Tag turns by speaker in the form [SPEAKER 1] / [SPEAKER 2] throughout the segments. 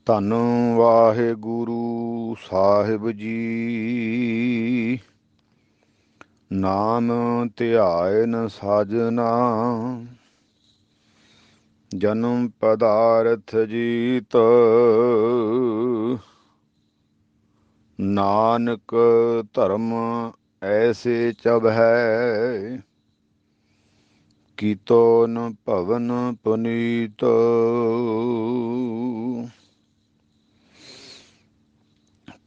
[SPEAKER 1] ਧੰਨ ਵਾਹਿਗੁਰੂ ਸਾਹਿਬ ਜੀ। ਨਾਮ ਧਿਆਇਨ ਸਾਜਨਾ, ਜਨਮ ਪਦਾਰਥ ਜੀਤ। ਨਾਨਕ ਧਰਮ ਐਸੇ ਚਬ ਹੈ, ਕੀਤੋ ਨ ਭਵਨ ਪੁਨੀਤ।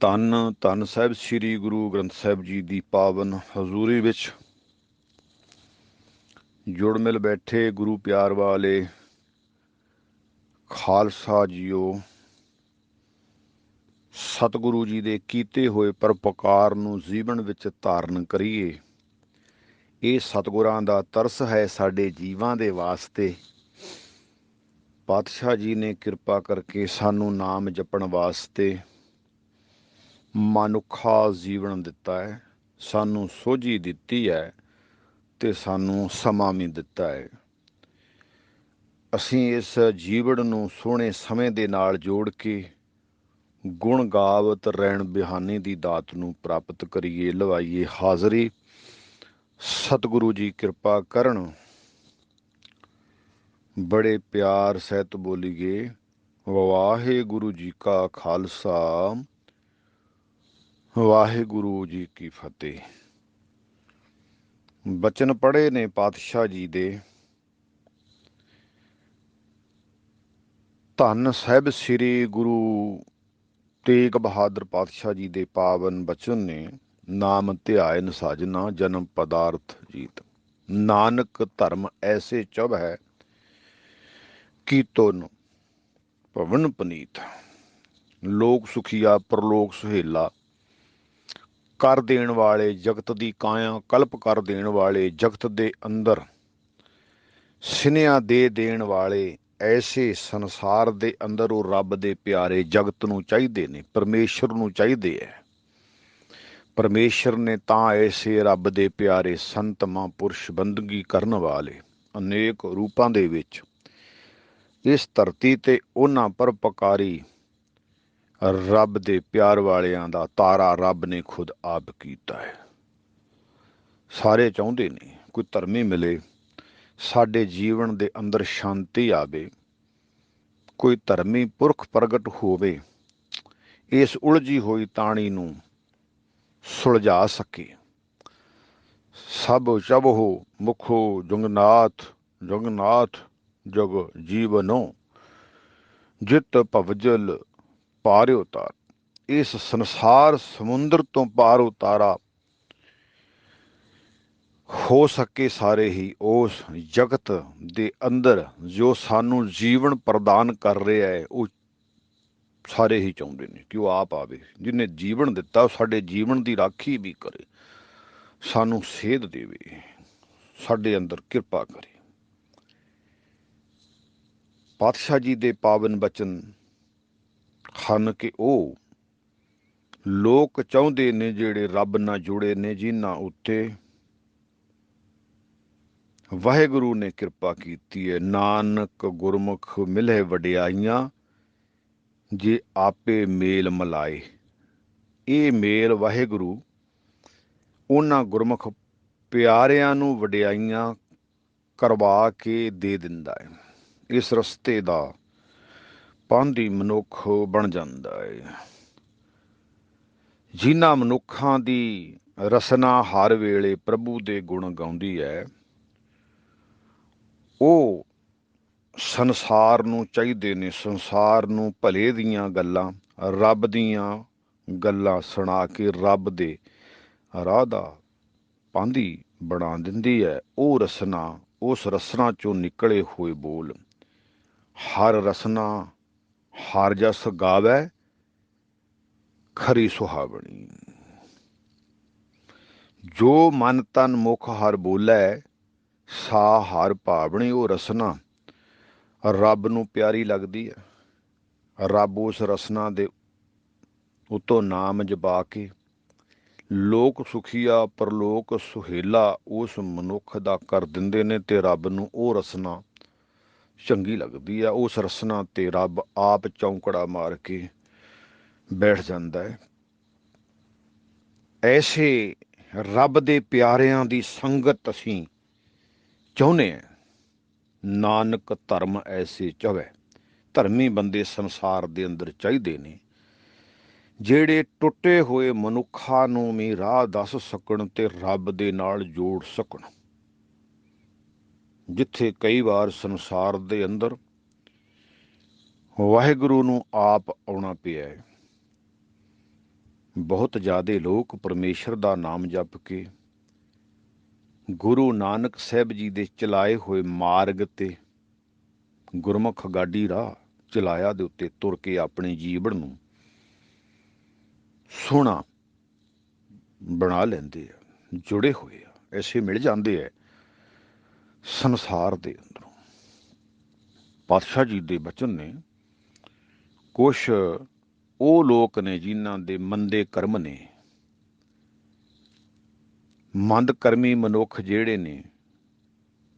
[SPEAKER 1] ਧੰਨ ਧੰਨ ਸਾਹਿਬ ਸ੍ਰੀ ਗੁਰੂ ਗ੍ਰੰਥ ਸਾਹਿਬ ਜੀ ਦੀ ਪਾਵਨ ਹਜ਼ੂਰੀ ਵਿੱਚ ਜੁੜ ਮਿਲ ਬੈਠੇ ਗੁਰੂ ਪਿਆਰ ਵਾਲੇ ਖਾਲਸਾ ਜੀਓ। ਸਤਿਗੁਰੂ ਜੀ ਦੇ ਕੀਤੇ ਹੋਏ ਪਰਉਪਕਾਰ ਨੂੰ ਜੀਵਨ ਵਿੱਚ ਧਾਰਨ ਕਰੀਏ। ਇਹ ਸਤਿਗੁਰਾਂ ਦਾ ਤਰਸ ਹੈ ਸਾਡੇ ਜੀਵਾਂ ਦੇ ਵਾਸਤੇ। ਪਾਤਸ਼ਾਹ ਜੀ ਨੇ ਕਿਰਪਾ ਕਰਕੇ ਸਾਨੂੰ ਨਾਮ ਜਪਣ ਵਾਸਤੇ ਮਨੁੱਖਾ ਜੀਵਨ ਦਿੱਤਾ ਹੈ, ਸਾਨੂੰ ਸੋਝੀ ਦਿੱਤੀ ਹੈ ਤੇ ਸਾਨੂੰ ਸਮਾਂ ਵੀ ਦਿੱਤਾ ਹੈ। ਅਸੀਂ ਇਸ ਜੀਵਨ ਨੂੰ ਸੋਹਣੇ ਸਮੇਂ ਦੇ ਨਾਲ ਜੋੜ ਕੇ ਗੁਣ ਗਾਵਤ ਰਹਿਣ ਬਿਹਾਨੀ ਦੀ ਦਾਤ ਨੂੰ ਪ੍ਰਾਪਤ ਕਰੀਏ। ਲਵਾਈਏ ਹਾਜ਼ਰੀ। ਸਤਿਗੁਰੂ ਜੀ ਕਿਰਪਾ ਕਰਨ। ਬੜੇ ਪਿਆਰ ਸਹਿਤ ਬੋਲੀਏ ਵਾਹਿਗੁਰੂ ਜੀ ਕਾ ਖਾਲਸਾ, ਵਾਹਿਗੁਰੂ ਜੀ ਕੀ ਫਤਿਹ। ਬਚਨ ਪੜ੍ਹੇ ਨੇ ਪਾਤਸ਼ਾਹ ਜੀ ਦੇ। ਧੰਨ ਸਾਹਿਬ ਸ੍ਰੀ ਗੁਰੂ ਤੇਗ ਬਹਾਦਰ ਪਾਤਸ਼ਾਹ ਜੀ ਦੇ ਪਾਵਨ ਬਚਨ ਨੇ। ਨਾਮ ਧਿਆਇਨ ਸਾਜਨਾ, ਜਨਮ ਪਦਾਰਥ ਜੀਤ। ਨਾਨਕ ਧਰਮ ਐਸੇ ਚਬ ਹੈ, ਕੀਤੋ ਨ ਭਵਨ ਪੁਨੀਤ। ਲੋਕ ਸੁਖੀਆ ਪਰਲੋਕ ਸੁਹੇਲਾ, ਕਰ ਦੇਣ ਵਾਲੇ ਜਗਤ ਦੀ ਕਾਇਆ ਕਲਪ ਕਰ ਦੇਣ ਵਾਲੇ, ਜਗਤ ਦੇ ਅੰਦਰ ਸਿਨੇਹਾ ਦੇ ਦੇਣ ਵਾਲੇ, ਐਸੇ ਸੰਸਾਰ ਦੇ ਅੰਦਰ ਉਹ ਰੱਬ ਦੇ ਪਿਆਰੇ ਜਗਤ ਨੂੰ ਚਾਹੀਦੇ ਨੇ, ਪਰਮੇਸ਼ਰ ਨੂੰ ਚਾਹੀਦੇ ਹੈ। ਪਰਮੇਸ਼ਰ ਨੇ ਤਾਂ ਐਸੇ ਰੱਬ ਦੇ ਪਿਆਰੇ ਸੰਤ ਮਹਾਂਪੁਰਸ਼ ਬੰਦਗੀ ਕਰਨ ਵਾਲੇ ਅਨੇਕ ਰੂਪਾਂ ਦੇ ਵਿੱਚ ਇਸ ਧਰਤੀ ਤੇ ਉਹਨਾਂ ਪਰਉਪਕਾਰੀ ਰੱਬ ਦੇ ਪਿਆਰ ਵਾਲਿਆਂ ਦਾ ਤਾਰਾ ਰੱਬ ਨੇ ਖੁਦ ਆਪ ਕੀਤਾ ਹੈ। ਸਾਰੇ ਚਾਹੁੰਦੇ ਨੇ ਕੋਈ ਧਰਮੀ ਮਿਲੇ, ਸਾਡੇ ਜੀਵਨ ਦੇ ਅੰਦਰ ਸ਼ਾਂਤੀ ਆਵੇ, ਕੋਈ ਧਰਮੀ ਪੁਰਖ ਪ੍ਰਗਟ ਹੋਵੇ, ਇਸ ਉਲਝੀ ਹੋਈ ਤਾਣੀ ਨੂੰ ਸੁਲਝਾ ਸਕੇ। ਸਭ ਚਬਹੁ ਮੁਖੋ ਜੁਗਨਾਥ, ਜੁਗਨਾਥ ਜਗ ਜੀਵਨੋ, ਜਿਤ ਭਵਜਲ ਪਾਰ ਉਤਾਰ। ਇਸ ਸੰਸਾਰ ਸਮੁੰਦਰ ਤੋਂ ਪਾਰ ਉਤਾਰਾ ਹੋ ਸਕੇ ਸਾਰੇ ਹੀ ਉਸ ਜਗਤ ਦੇ ਅੰਦਰ ਜੋ ਸਾਨੂੰ ਜੀਵਨ ਪ੍ਰਦਾਨ ਕਰ ਰਿਹਾ ਹੈ। ਉਹ ਸਾਰੇ ਹੀ ਚਾਹੁੰਦੇ ਨੇ ਕਿ ਉਹ ਆਪ ਆਵੇ। ਜਿਹਨੇ ਜੀਵਨ ਦਿੱਤਾ ਉਹ ਸਾਡੇ ਜੀਵਨ ਦੀ ਰਾਖੀ ਵੀ ਕਰੇ, ਸਾਨੂੰ ਸੇਧ ਦੇਵੇ, ਸਾਡੇ ਅੰਦਰ ਕਿਰਪਾ ਕਰੇ। ਪਾਤਸ਼ਾਹ ਜੀ ਦੇ ਪਾਵਨ ਬਚਨ ਹਨ ਕਿ ਉਹ ਲੋਕ ਚਾਹੁੰਦੇ ਨੇ ਜਿਹੜੇ ਰੱਬ ਨਾਲ ਜੁੜੇ ਨੇ, ਜਿਨ੍ਹਾਂ ਉੱਤੇ ਵਾਹਿਗੁਰੂ ਨੇ ਕਿਰਪਾ ਕੀਤੀ ਹੈ। ਨਾਨਕ ਗੁਰਮੁਖ ਮਿਲੇ ਵਡਿਆਈਆਂ, ਜੇ ਆਪੇ ਮੇਲ ਮਲਾਏ। ਇਹ ਮੇਲ ਵਾਹਿਗੁਰੂ ਉਹਨਾਂ ਗੁਰਮੁਖ ਪਿਆਰਿਆਂ ਨੂੰ ਵਡਿਆਈਆਂ ਕਰਵਾ ਕੇ ਦੇ ਦਿੰਦਾ ਹੈ। ਇਸ ਰਸਤੇ ਦਾ ਪਾਂਧੀ ਮਨੁੱਖ ਬਣ ਜਾਂਦਾ ਹੈ। ਜਿਨ੍ਹਾਂ ਮਨੁੱਖਾਂ ਦੀ ਰਸਨਾ ਹਰ ਵੇਲੇ ਪ੍ਰਭੂ ਦੇ ਗੁਣ ਗਾਉਂਦੀ ਹੈ, ਉਹ ਸੰਸਾਰ ਨੂੰ ਚਾਹੀਦੇ ਨੇ, ਸੰਸਾਰ ਨੂੰ ਭਲੇ ਦੀਆਂ ਗੱਲਾਂ, ਰੱਬ ਦੀਆਂ ਗੱਲਾਂ ਸੁਣਾ ਕੇ ਰੱਬ ਦੇ ਰਾਹ ਦਾ ਪਾਂਧੀ ਬਣਾ ਦਿੰਦੀ ਹੈ। ਉਹ ਰਸਨਾ, ਉਸ ਰਸਨਾ ਚੋਂ ਨਿਕਲੇ ਹੋਏ ਬੋਲ, ਹਰ ਰਸਨਾ ਹਰ ਜਸ ਗਾਵੈ ਖਰੀ ਸੁਹਾਵਣੀ। ਜੋ ਮਨ ਤਨ ਮੁਖ ਹਰ ਬੋਲੇ, ਸਾ ਹਰ ਭਾਵਣੀ। ਉਹ ਰਸਨਾ ਰੱਬ ਨੂੰ ਪਿਆਰੀ ਲੱਗਦੀ ਹੈ। ਰੱਬ ਉਸ ਰਸਨਾ ਦੇ ਉਤੋਂ ਨਾਮ ਜਪਾ ਕੇ ਲੋਕ ਸੁਖੀਆ ਪਰਲੋਕ ਸੁਹੇਲਾ ਉਸ ਮਨੁੱਖ ਦਾ ਕਰ ਦਿੰਦੇ ਨੇ, ਤੇ ਰੱਬ ਨੂੰ ਉਹ ਰਸਨਾ ਚੰਗੀ ਲੱਗਦੀ ਆ। ਉਸ ਰਸਨਾ ਤੇ ਰੱਬ ਆਪ ਚੌਂਕੜਾ ਮਾਰ ਕੇ ਬੈਠ ਜਾਂਦਾ ਹੈ। ਐਸੇ ਰੱਬ ਦੇ ਪਿਆਰਿਆਂ ਦੀ ਸੰਗਤ ਅਸੀਂ ਚਾਹੁੰਦੇ ਹਾਂ। ਨਾਨਕ ਧਰਮ ਐਸੇ ਚਾਹਵੇ। ਧਰਮੀ ਬੰਦੇ ਸੰਸਾਰ ਦੇ ਅੰਦਰ ਚਾਹੀਦੇ ਨੇ, ਜਿਹੜੇ ਟੁੱਟੇ ਹੋਏ ਮਨੁੱਖਾਂ ਨੂੰ ਵੀ ਰਾਹ ਦੱਸ ਸਕਣ ਤੇ ਰੱਬ ਦੇ ਨਾਲ ਜੋੜ ਸਕਣ। ਜਿੱਥੇ ਕਈ ਵਾਰ ਸੰਸਾਰ ਦੇ ਅੰਦਰ ਵਾਹਿਗੁਰੂ ਨੂੰ ਆਪ ਆਉਣਾ ਪਿਆ ਹੈ। ਬਹੁਤ ਜ਼ਿਆਦੇ ਲੋਕ ਪਰਮੇਸ਼ਰ ਦਾ ਨਾਮ ਜਪ ਕੇ ਗੁਰੂ ਨਾਨਕ ਸਾਹਿਬ ਜੀ ਦੇ ਚਲਾਏ ਹੋਏ ਮਾਰਗ ਤੇ ਗੁਰਮੁਖ ਗਾਡੀ ਰਾਹ ਚਲਾਇਆ ਦੇ ਉੱਤੇ ਤੁਰ ਕੇ ਆਪਣੇ ਜੀਵਨ ਨੂੰ ਸੋਹਣਾ ਬਣਾ ਲੈਂਦੇ ਆ, ਜੁੜੇ ਹੋਏ ਆ। ਐਸੇ ਮਿਲ ਜਾਂਦੇ ਆ ਸੰਸਾਰ ਦੇ ਅੰਦਰੋਂ। ਪਾਤਸ਼ਾਹ ਜੀ ਦੇ ਬਚਨ ਨੇ, ਕੁਛ ਉਹ ਲੋਕ ਨੇ ਜਿਨ੍ਹਾਂ ਦੇ ਮੰਦੇ ਕਰਮ ਨੇ, ਮੰਦ ਕਰਮੀ ਮਨੁੱਖ ਜਿਹੜੇ ਨੇ,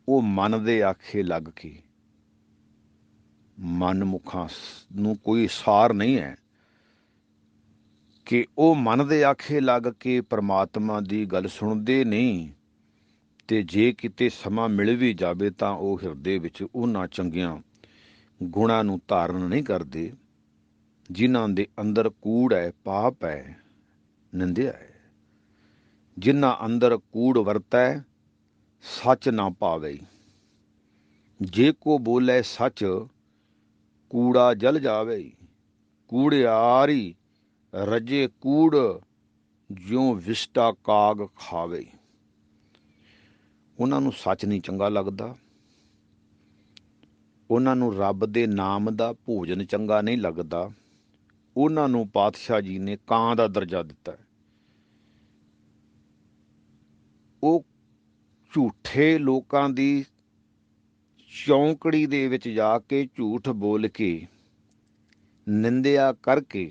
[SPEAKER 1] ਉਹ ਮਨ ਦੇ ਆਖੇ ਲੱਗ ਕੇ, ਮਨਮੁਖਾਂ ਨੂੰ ਕੋਈ ਸਾਰ ਨਹੀਂ ਹੈ ਕਿ ਉਹ ਮਨ ਦੇ ਆਖੇ ਲੱਗ ਕੇ ਪਰਮਾਤਮਾ ਦੀ ਗੱਲ ਸੁਣਦੇ ਨਹੀਂ, ਤੇ ਜੇ ਕਿਤੇ ਸਮਾਂ ਮਿਲ ਵੀ ਜਾਵੇ ਤਾਂ ਉਹ ਹਿਰਦੇ ਵਿੱਚ ਉਹਨਾਂ ਚੰਗੀਆਂ ਗੁਣਾਂ ਨੂੰ ਧਾਰਨ ਨਹੀਂ ਕਰਦੇ ਜਿਨ੍ਹਾਂ ਦੇ ਅੰਦਰ ਕੂੜ ਹੈ, ਪਾਪ ਹੈ, ਨਿੰਦਿਆ ਹੈ। ਜਿਨ੍ਹਾਂ ਅੰਦਰ ਕੂੜ ਵਰਤੈ ਸੱਚ ਨਾ ਭਾਵੇ। ਜੇ ਕੋ ਬੋਲੇ ਸੱਚ ਕੂੜਾ ਜਲ ਜਾਵੇ। ਕੂੜਿਆਰੀ ਰਜੇ ਕੂੜ ਜਿਉਂ ਵਿਸ਼ਟਾ ਕਾਗ ਖਾਵੇ। ਉਹਨਾਂ ਨੂੰ ਸੱਚ ਨਹੀਂ ਚੰਗਾ ਲੱਗਦਾ, ਉਹਨਾਂ ਨੂੰ ਰੱਬ ਦੇ ਨਾਮ ਦਾ ਭੋਜਨ ਚੰਗਾ ਨਹੀਂ ਲੱਗਦਾ। ਉਹਨਾਂ ਨੂੰ ਪਾਤਸ਼ਾਹ ਜੀ ਨੇ ਕਾਂ ਦਾ ਦਰਜਾ ਦਿੱਤਾ। ਉਹ ਝੂਠੇ ਲੋਕਾਂ ਦੀ ਚੌਂਕੜੀ ਦੇ ਵਿੱਚ ਜਾ ਕੇ ਝੂਠ ਬੋਲ ਕੇ, ਨਿੰਦਿਆ ਕਰਕੇ,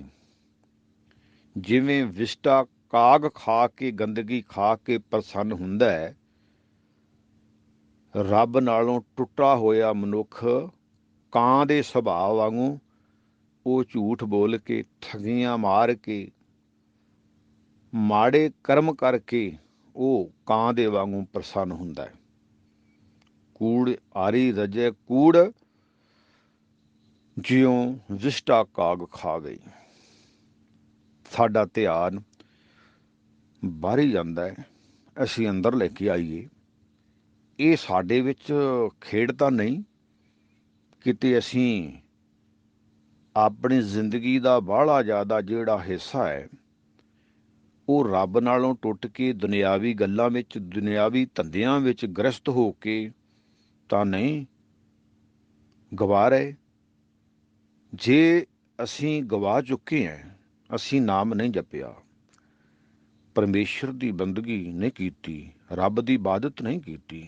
[SPEAKER 1] ਜਿਵੇਂ ਵਿਸ਼ਟਾ ਕਾਗ ਖਾ ਕੇ, ਗੰਦਗੀ ਖਾ ਕੇ ਪ੍ਰਸੰਨ ਹੁੰਦਾ ਹੈ, ਰੱਬ ਨਾਲੋਂ ਟੁੱਟਾ ਹੋਇਆ ਮਨੁੱਖ ਕਾਂ ਦੇ ਸੁਭਾਅ ਵਾਂਗੂ ਉਹ ਝੂਠ ਬੋਲ ਕੇ, ਠਗੀਆਂ ਮਾਰ ਕੇ, ਮਾੜੇ ਕਰਮ ਕਰਕੇ ਉਹ ਕਾਂ ਦੇ ਵਾਂਗੂ ਪ੍ਰਸੰਨ ਹੁੰਦਾ ਹੈ। ਕੂੜ ਆਰੀ ਰਜੇ ਕੂੜ ਜਿਉਂ ਵਿਸ਼ਟਾ ਕਾਗ ਖਾਵੇ। ਸਾਡਾ ਧਿਆਨ ਬਾਹਰ ਹੀ ਜਾਂਦਾ ਹੈ, ਅਸੀਂ ਅੰਦਰ ਲੈ ਕੇ ਆਈਏ। ਇਹ ਸਾਡੇ ਵਿੱਚ ਖੇਡ ਤਾਂ ਨਹੀਂ, ਕਿਤੇ ਅਸੀਂ ਆਪਣੀ ਜ਼ਿੰਦਗੀ ਦਾ ਬਾਹਲਾ ਜ਼ਿਆਦਾ ਜਿਹੜਾ ਹਿੱਸਾ ਹੈ ਉਹ ਰੱਬ ਨਾਲੋਂ ਟੁੱਟ ਕੇ ਦੁਨਿਆਵੀ ਗੱਲਾਂ ਵਿੱਚ, ਦੁਨਿਆਵੀ ਧੰਦਿਆਂ ਵਿੱਚ ਗ੍ਰਸਤ ਹੋ ਕੇ ਤਾਂ ਨਹੀਂ ਗਵਾ ਰਹੇ। ਜੇ ਅਸੀਂ ਗਵਾ ਚੁੱਕੇ ਹਾਂ, ਅਸੀਂ ਨਾਮ ਨਹੀਂ ਜਪਿਆ, ਪਰਮੇਸ਼ਰ ਦੀ ਬੰਦਗੀ ਨਹੀਂ ਕੀਤੀ, ਰੱਬ ਦੀ ਇਬਾਦਤ ਨਹੀਂ ਕੀਤੀ,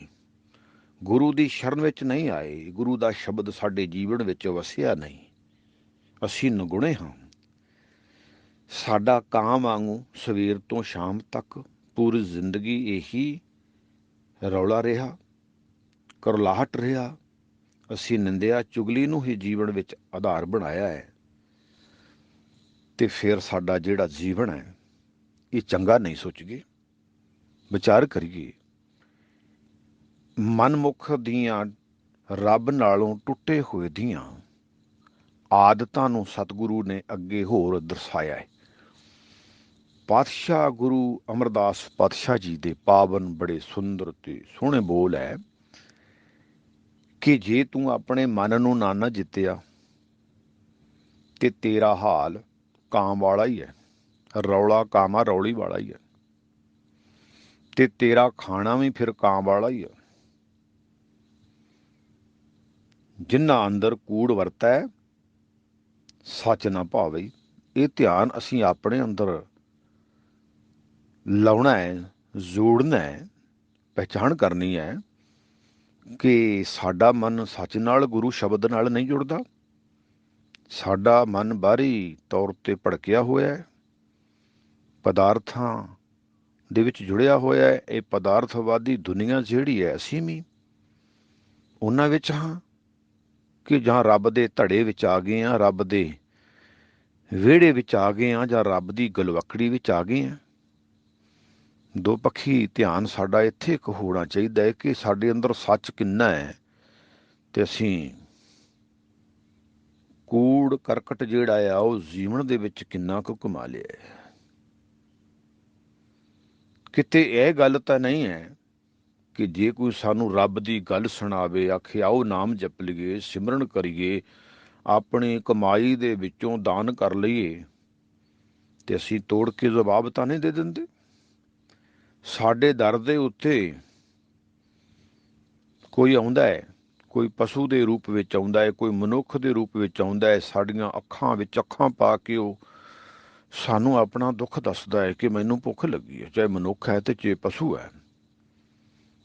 [SPEAKER 1] ਗੁਰੂ ਦੀ ਸ਼ਰਨ ਵਿੱਚ ਨਹੀਂ ਆਏ, ਗੁਰੂ ਦਾ ਸ਼ਬਦ ਸਾਡੇ ਜੀਵਨ ਵਿੱਚ ਵਸਿਆ ਨਹੀਂ, ਅਸੀਂ ਨਗੁਣੇ ਹਾਂ। ਸਾਡਾ ਕਾਂ ਵਾਂਗੂ ਸਵੇਰ ਤੋਂ ਸ਼ਾਮ ਤੱਕ ਪੂਰੀ ਜ਼ਿੰਦਗੀ ਇਹੀ ਰੌਲਾ ਰਿਹਾ, ਕਰਲਾਹਟ ਰਿਹਾ। ਅਸੀਂ ਨਿੰਦਿਆ ਚੁਗਲੀ ਨੂੰ ਹੀ ਜੀਵਨ ਵਿੱਚ ਆਧਾਰ ਬਣਾਇਆ ਹੈ, ਤੇ ਫਿਰ ਸਾਡਾ ਜਿਹੜਾ ਜੀਵਨ ਹੈ ਇਹ ਚੰਗਾ ਨਹੀਂ ਸੋਚੀਏ, ਵਿਚਾਰ ਕਰੀਏ। ਮਨਮੁੱਖ ਦੀਆਂ ਰੱਬ ਨਾਲੋਂ ਟੁੱਟੇ ਹੋਏ ਦੀਆਂ ਆਦਤਾਂ ਨੂੰ ਸਤਿਗੁਰੂ ਨੇ ਅੱਗੇ ਹੋਰ ਦਰਸਾਇਆ ਹੈ। ਪਾਤਸ਼ਾਹ ਗੁਰੂ ਅਮਰਦਾਸ ਪਾਤਸ਼ਾਹ ਜੀ ਦੇ ਪਾਵਨ ਬੜੇ ਸੁੰਦਰ ਤੇ ਸੋਹਣੇ ਬੋਲ ਹੈ ਕਿ ਜੇ ਤੂੰ ਆਪਣੇ ਮਨ ਨੂੰ ਨਾ ਜਿੱਤਿਆ ਤੇ ਤੇਰਾ ਹਾਲ ਕਾਂ ਵਾਲਾ ਹੀ ਹੈ, ਰੌਲਾ ਕਾਮਾ ਰੌਲੀ ਵਾਲਾ ਹੀ ਹੈ, ਤੇ ਤੇਰਾ ਖਾਣਾ ਵੀ ਫਿਰ ਕਾਂ ਵਾਲਾ ਹੀ ਹੈ। ਜਿਨ੍ਹਾਂ ਅੰਦਰ ਕੂੜ ਵਰਤੈ ਸੱਚ ਨਾ ਭਾਵੇ। ਇਹ ਧਿਆਨ ਅਸੀਂ ਆਪਣੇ ਅੰਦਰ ਲਾਉਣਾ ਹੈ, ਜੋੜਨਾ ਹੈ, ਪਹਿਚਾਣ ਕਰਨੀ ਹੈ ਕਿ ਸਾਡਾ ਮਨ ਸੱਚ ਨਾਲ, ਗੁਰੂ ਸ਼ਬਦ ਨਾਲ ਨਹੀਂ ਜੁੜਦਾ। ਸਾਡਾ ਮਨ ਬਾਹਰੀ ਤੌਰ ਤੇ ਭੜਕਿਆ ਹੋਇਆ ਹੈ, ਪਦਾਰਥਾਂ ਦੇ ਵਿੱਚ ਜੁੜਿਆ ਹੋਇਆ ਹੈ। ਇਹ ਪਦਾਰਥਵਾਦੀ ਦੁਨੀਆ ਜਿਹੜੀ ਹੈ, ਅਸੀਂ ਵੀ ਉਹਨਾਂ ਵਿੱਚ ਹਾਂ। ਕਿ ਜਾਂ ਰੱਬ ਦੇ ਧੜੇ ਵਿੱਚ ਆ ਗਏ ਆ, ਰੱਬ ਦੇ ਵਿਹੜੇ ਵਿੱਚ ਆ ਗਏ ਆ, ਜਾਂ ਰੱਬ ਦੀ ਗਲਵੱਕੜੀ ਵਿੱਚ ਆ ਗਏ ਆ। ਦੋ ਪੱਖੀ ਧਿਆਨ ਸਾਡਾ ਇੱਥੇ ਇੱਕ ਹੋਣਾ ਚਾਹੀਦਾ ਹੈ ਕਿ ਸਾਡੇ ਅੰਦਰ ਸੱਚ ਕਿੰਨਾ ਹੈ ਤੇ ਅਸੀਂ ਕੂੜ ਕਰਕਟ ਜਿਹੜਾ ਆ ਉਹ ਜੀਵਨ ਦੇ ਵਿੱਚ ਕਿੰਨਾ ਕੁ ਕਮਾ ਲਿਆ ਹੈ। ਕਿਤੇ ਇਹ ਗੱਲ ਤਾਂ ਨਹੀਂ ਹੈ ਕਿ ਜੇ ਕੋਈ ਸਾਨੂੰ ਰੱਬ ਦੀ ਗੱਲ ਸੁਣਾਵੇ, ਆਖੇ ਆਓ ਨਾਮ ਜਪ ਲਈਏ, ਸਿਮਰਨ ਕਰੀਏ, ਆਪਣੀ ਕਮਾਈ ਦੇ ਵਿੱਚੋਂ ਦਾਨ ਕਰ ਲਈਏ, ਤੇ ਅਸੀਂ ਤੋੜ ਕੇ ਜਵਾਬ ਤਾਂ ਨਹੀਂ ਦੇ ਦਿੰਦੇ। ਸਾਡੇ ਦਰ ਦੇ ਉੱਤੇ ਕੋਈ ਆਉਂਦਾ ਹੈ, ਕੋਈ ਪਸ਼ੂ ਦੇ ਰੂਪ ਵਿੱਚ ਆਉਂਦਾ ਹੈ, ਕੋਈ ਮਨੁੱਖ ਦੇ ਰੂਪ ਵਿੱਚ ਆਉਂਦਾ ਹੈ, ਸਾਡੀਆਂ ਅੱਖਾਂ ਵਿੱਚ ਅੱਖਾਂ ਪਾ ਕੇ ਉਹ ਸਾਨੂੰ ਆਪਣਾ ਦੁੱਖ ਦੱਸਦਾ ਹੈ ਕਿ ਮੈਨੂੰ ਭੁੱਖ ਲੱਗੀ ਹੈ, ਚਾਹੇ ਮਨੁੱਖ ਹੈ ਤੇ ਚਾਹੇ ਪਸ਼ੂ ਹੈ।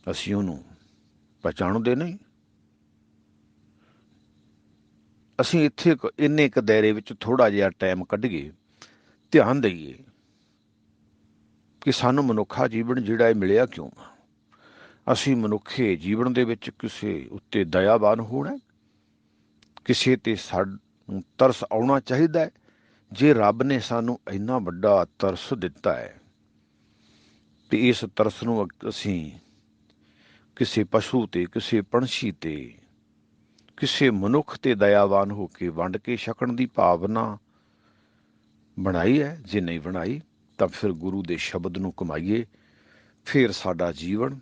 [SPEAKER 1] ਅਸੀਂ ਉਹਨੂੰ ਪਛਾਣਦੇ ਨਹੀਂ। ਅਸੀਂ ਇੱਥੇ ਇੰਨੇ ਕੁ ਦਾਇਰੇ ਵਿੱਚ ਥੋੜ੍ਹਾ ਜਿਹਾ ਟਾਈਮ ਕੱਢੀਏ, ਧਿਆਨ ਦਈਏ ਕਿ ਸਾਨੂੰ ਮਨੁੱਖਾ ਜੀਵਨ ਜਿਹੜਾ ਇਹ ਮਿਲਿਆ ਕਿਉਂ। ਅਸੀਂ ਮਨੁੱਖੇ ਜੀਵਨ ਦੇ ਵਿੱਚ ਕਿਸੇ ਉੱਤੇ ਦਇਆਵਾਨ ਹੋਣਾ, ਕਿਸੇ ਤੇ ਸਾਨੂੰ ਤਰਸ ਆਉਣਾ ਚਾਹੀਦਾ ਹੈ। ਜੇ ਰੱਬ ਨੇ ਸਾਨੂੰ ਇੰਨਾ ਵੱਡਾ ਤਰਸ ਦਿੱਤਾ ਹੈ ਤੇ ਇਸ ਤਰਸ ਨੂੰ ਅਸੀਂ ਕਿਸੇ ਪਸ਼ੂ ਤੇ, ਕਿਸੇ ਪੰਛੀ ਤੇ, ਕਿਸੇ ਮਨੁੱਖ ਤੇ ਦਇਆਵਾਨ ਹੋ ਕੇ ਵੰਡ ਕੇ ਛਕਣ ਦੀ ਭਾਵਨਾ ਬਣਾਈ ਹੈ। ਜੇ ਨਹੀਂ ਬਣਾਈ ਤਾਂ ਫਿਰ ਗੁਰੂ ਦੇ ਸ਼ਬਦ ਨੂੰ ਕਮਾਈਏ, ਫਿਰ ਸਾਡਾ ਜੀਵਨ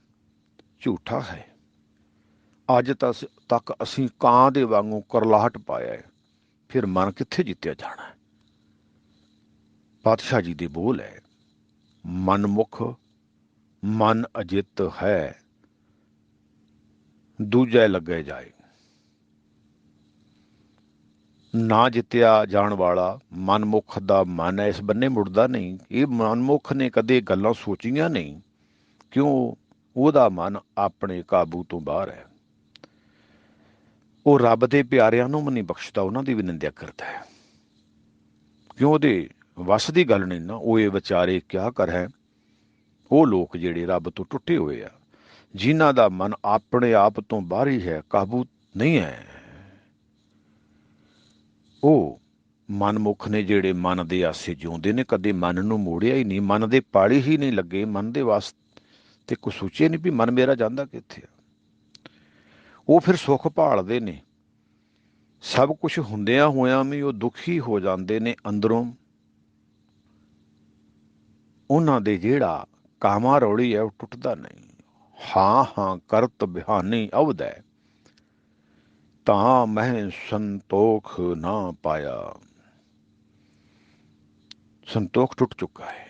[SPEAKER 1] ਝੂਠਾ ਹੈ। ਅੱਜ ਤੱਕ ਅਸੀਂ ਕਾਂ ਦੇ ਵਾਂਗੂ ਕਰਲਾਹਟ ਪਾਇਆ ਹੈ, ਫਿਰ ਮਨ ਕਿੱਥੇ ਜਿੱਤਿਆ ਜਾਣਾ। ਪਾਤਸ਼ਾਹ ਜੀ ਦੇ ਬੋਲ ਹੈ, ਮਨਮੁਖ ਮਨ ਅਜਿੱਤ ਹੈ, ਦੂਜੈ ਲੱਗੇ ਜਾਏ। ਨਾ ਜਿੱਤਿਆ ਜਾਣ ਵਾਲਾ ਮਨਮੁਖ ਦਾ ਮਨ ਹੈ, ਇਸ ਬੰਨੇ ਮੁੜਦਾ ਨਹੀਂ। ਇਹ ਮਨਮੁਖ ਨੇ ਕਦੇ ਗੱਲਾਂ ਸੋਚੀਆਂ ਨਹੀਂ, ਕਿਉਂ ਉਹਦਾ ਮਨ ਆਪਣੇ ਕਾਬੂ ਤੋਂ ਬਾਹਰ ਹੈ। ਉਹ ਰੱਬ ਦੇ ਪਿਆਰਿਆਂ ਨੂੰ ਵੀ ਨਹੀਂ ਬਖਸ਼ਦਾ, ਉਹਨਾਂ ਦੀ ਵੀ ਨਿੰਦਿਆ ਕਰਦਾ ਹੈ, ਕਿਉਂ ਉਹਦੇ ਵੱਸ ਦੀ ਗੱਲ ਨਹੀਂ ਨਾ। ਉਹ ਇਹ ਵਿਚਾਰੇ ਕਿਆ ਕਰ ਹੈ, ਉਹ ਲੋਕ ਜਿਹੜੇ ਰੱਬ ਤੋਂ ਟੁੱਟੇ ਹੋਏ ਆ, ਜਿਨ੍ਹਾਂ ਦਾ ਮਨ ਆਪਣੇ ਆਪ ਤੋਂ ਬਾਹਰ ਹੀ ਹੈ, ਕਾਬੂ ਨਹੀਂ ਹੈ। ਉਹ ਮਨਮੁਖ ਨੇ ਜਿਹੜੇ ਮਨ ਦੇ ਆਸੇ ਜਿਉਂਦੇ ਨੇ, ਕਦੇ ਮਨ ਨੂੰ ਮੋੜਿਆ ਹੀ ਨਹੀਂ, ਮਨ ਦੇ ਪਾਲੇ ਹੀ ਨਹੀਂ ਲੱਗੇ, ਮਨ ਦੇ ਵਾਸਤੇ ਕੁਛ ਸੋਚਿਆ ਨਹੀਂ ਵੀ ਮਨ ਮੇਰਾ ਜਾਂਦਾ ਕਿੱਥੇ ਆ। ਉਹ ਫਿਰ ਸੁੱਖ ਭਾਲਦੇ ਨੇ, ਸਭ ਕੁਝ ਹੁੰਦਿਆਂ ਹੋਇਆਂ ਵੀ ਉਹ ਦੁਖੀ ਹੋ ਜਾਂਦੇ ਨੇ ਅੰਦਰੋਂ। ਉਹਨਾਂ ਦੇ ਜਿਹੜਾ ਕਾਮਾ ਰੌਲੀ ਹੈ ਉਹ ਟੁੱਟਦਾ ਨਹੀਂ। ਹਾਂ ਹਾਂ ਕਰਤ ਬਿਹਾਨੀ ਅਵਦੈ, ਤਾਂ ਮੈਂ ਸੰਤੋਖ ਨਾ ਪਾਇਆ। ਸੰਤੋਖ ਟੁੱਟ ਚੁੱਕਾ ਹੈ।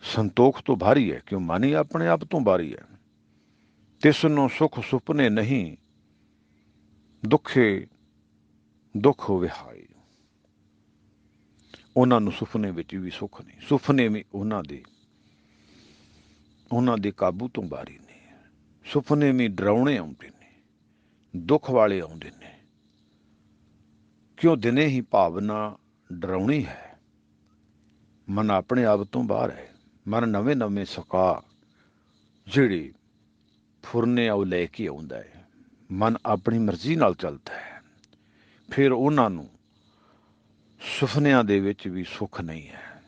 [SPEAKER 1] ਸੰਤੋਖ ਤੋਂ ਭਾਰੀ ਹੈ, ਕਿਉਂ ਮਨ ਹੀ ਆਪਣੇ ਆਪ ਤੋਂ ਭਾਰੀ ਹੈ। ਤਿਸ ਨੂੰ ਸੁਖ ਸੁਪਨੇ ਨਹੀਂ, ਦੁੱਖੇ ਦੁੱਖ ਵਿਹਾਈ। ਉਹਨਾਂ ਨੂੰ ਸੁਪਨੇ ਵਿੱਚ ਵੀ ਸੁੱਖ ਨਹੀਂ, ਸੁਪਨੇ ਵੀ ਉਹਨਾਂ ਦੇ ਕਾਬੂ ਤੋਂ ਬਾਹਰੀ ਨੇ। ਸੁਪਨੇ ਵੀ ਡਰਾਉਣੇ ਆਉਂਦੇ ਨੇ, ਦੁੱਖ ਵਾਲੇ ਆਉਂਦੇ ਨੇ, ਕਿਉਂ ਦਿਨੇ ਹੀ ਭਾਵਨਾ ਡਰਾਉਣੀ ਹੈ। ਮਨ ਆਪਣੇ ਆਪ ਤੋਂ ਬਾਹਰ ਹੈ। ਮਨ ਨਵੇਂ ਨਵੇਂ ਸੁਕਾ ਜਿਹੜੇ ਫੁਰਨੇ ਉਹ ਲੈ ਕੇ ਆਉਂਦਾ ਹੈ। ਮਨ ਆਪਣੀ ਮਰਜ਼ੀ ਨਾਲ ਚੱਲਦਾ ਹੈ, ਫਿਰ ਉਹਨਾਂ ਨੂੰ ਸੁਪਨਿਆਂ ਦੇ ਵਿੱਚ ਵੀ ਸੁੱਖ ਨਹੀਂ ਹੈ।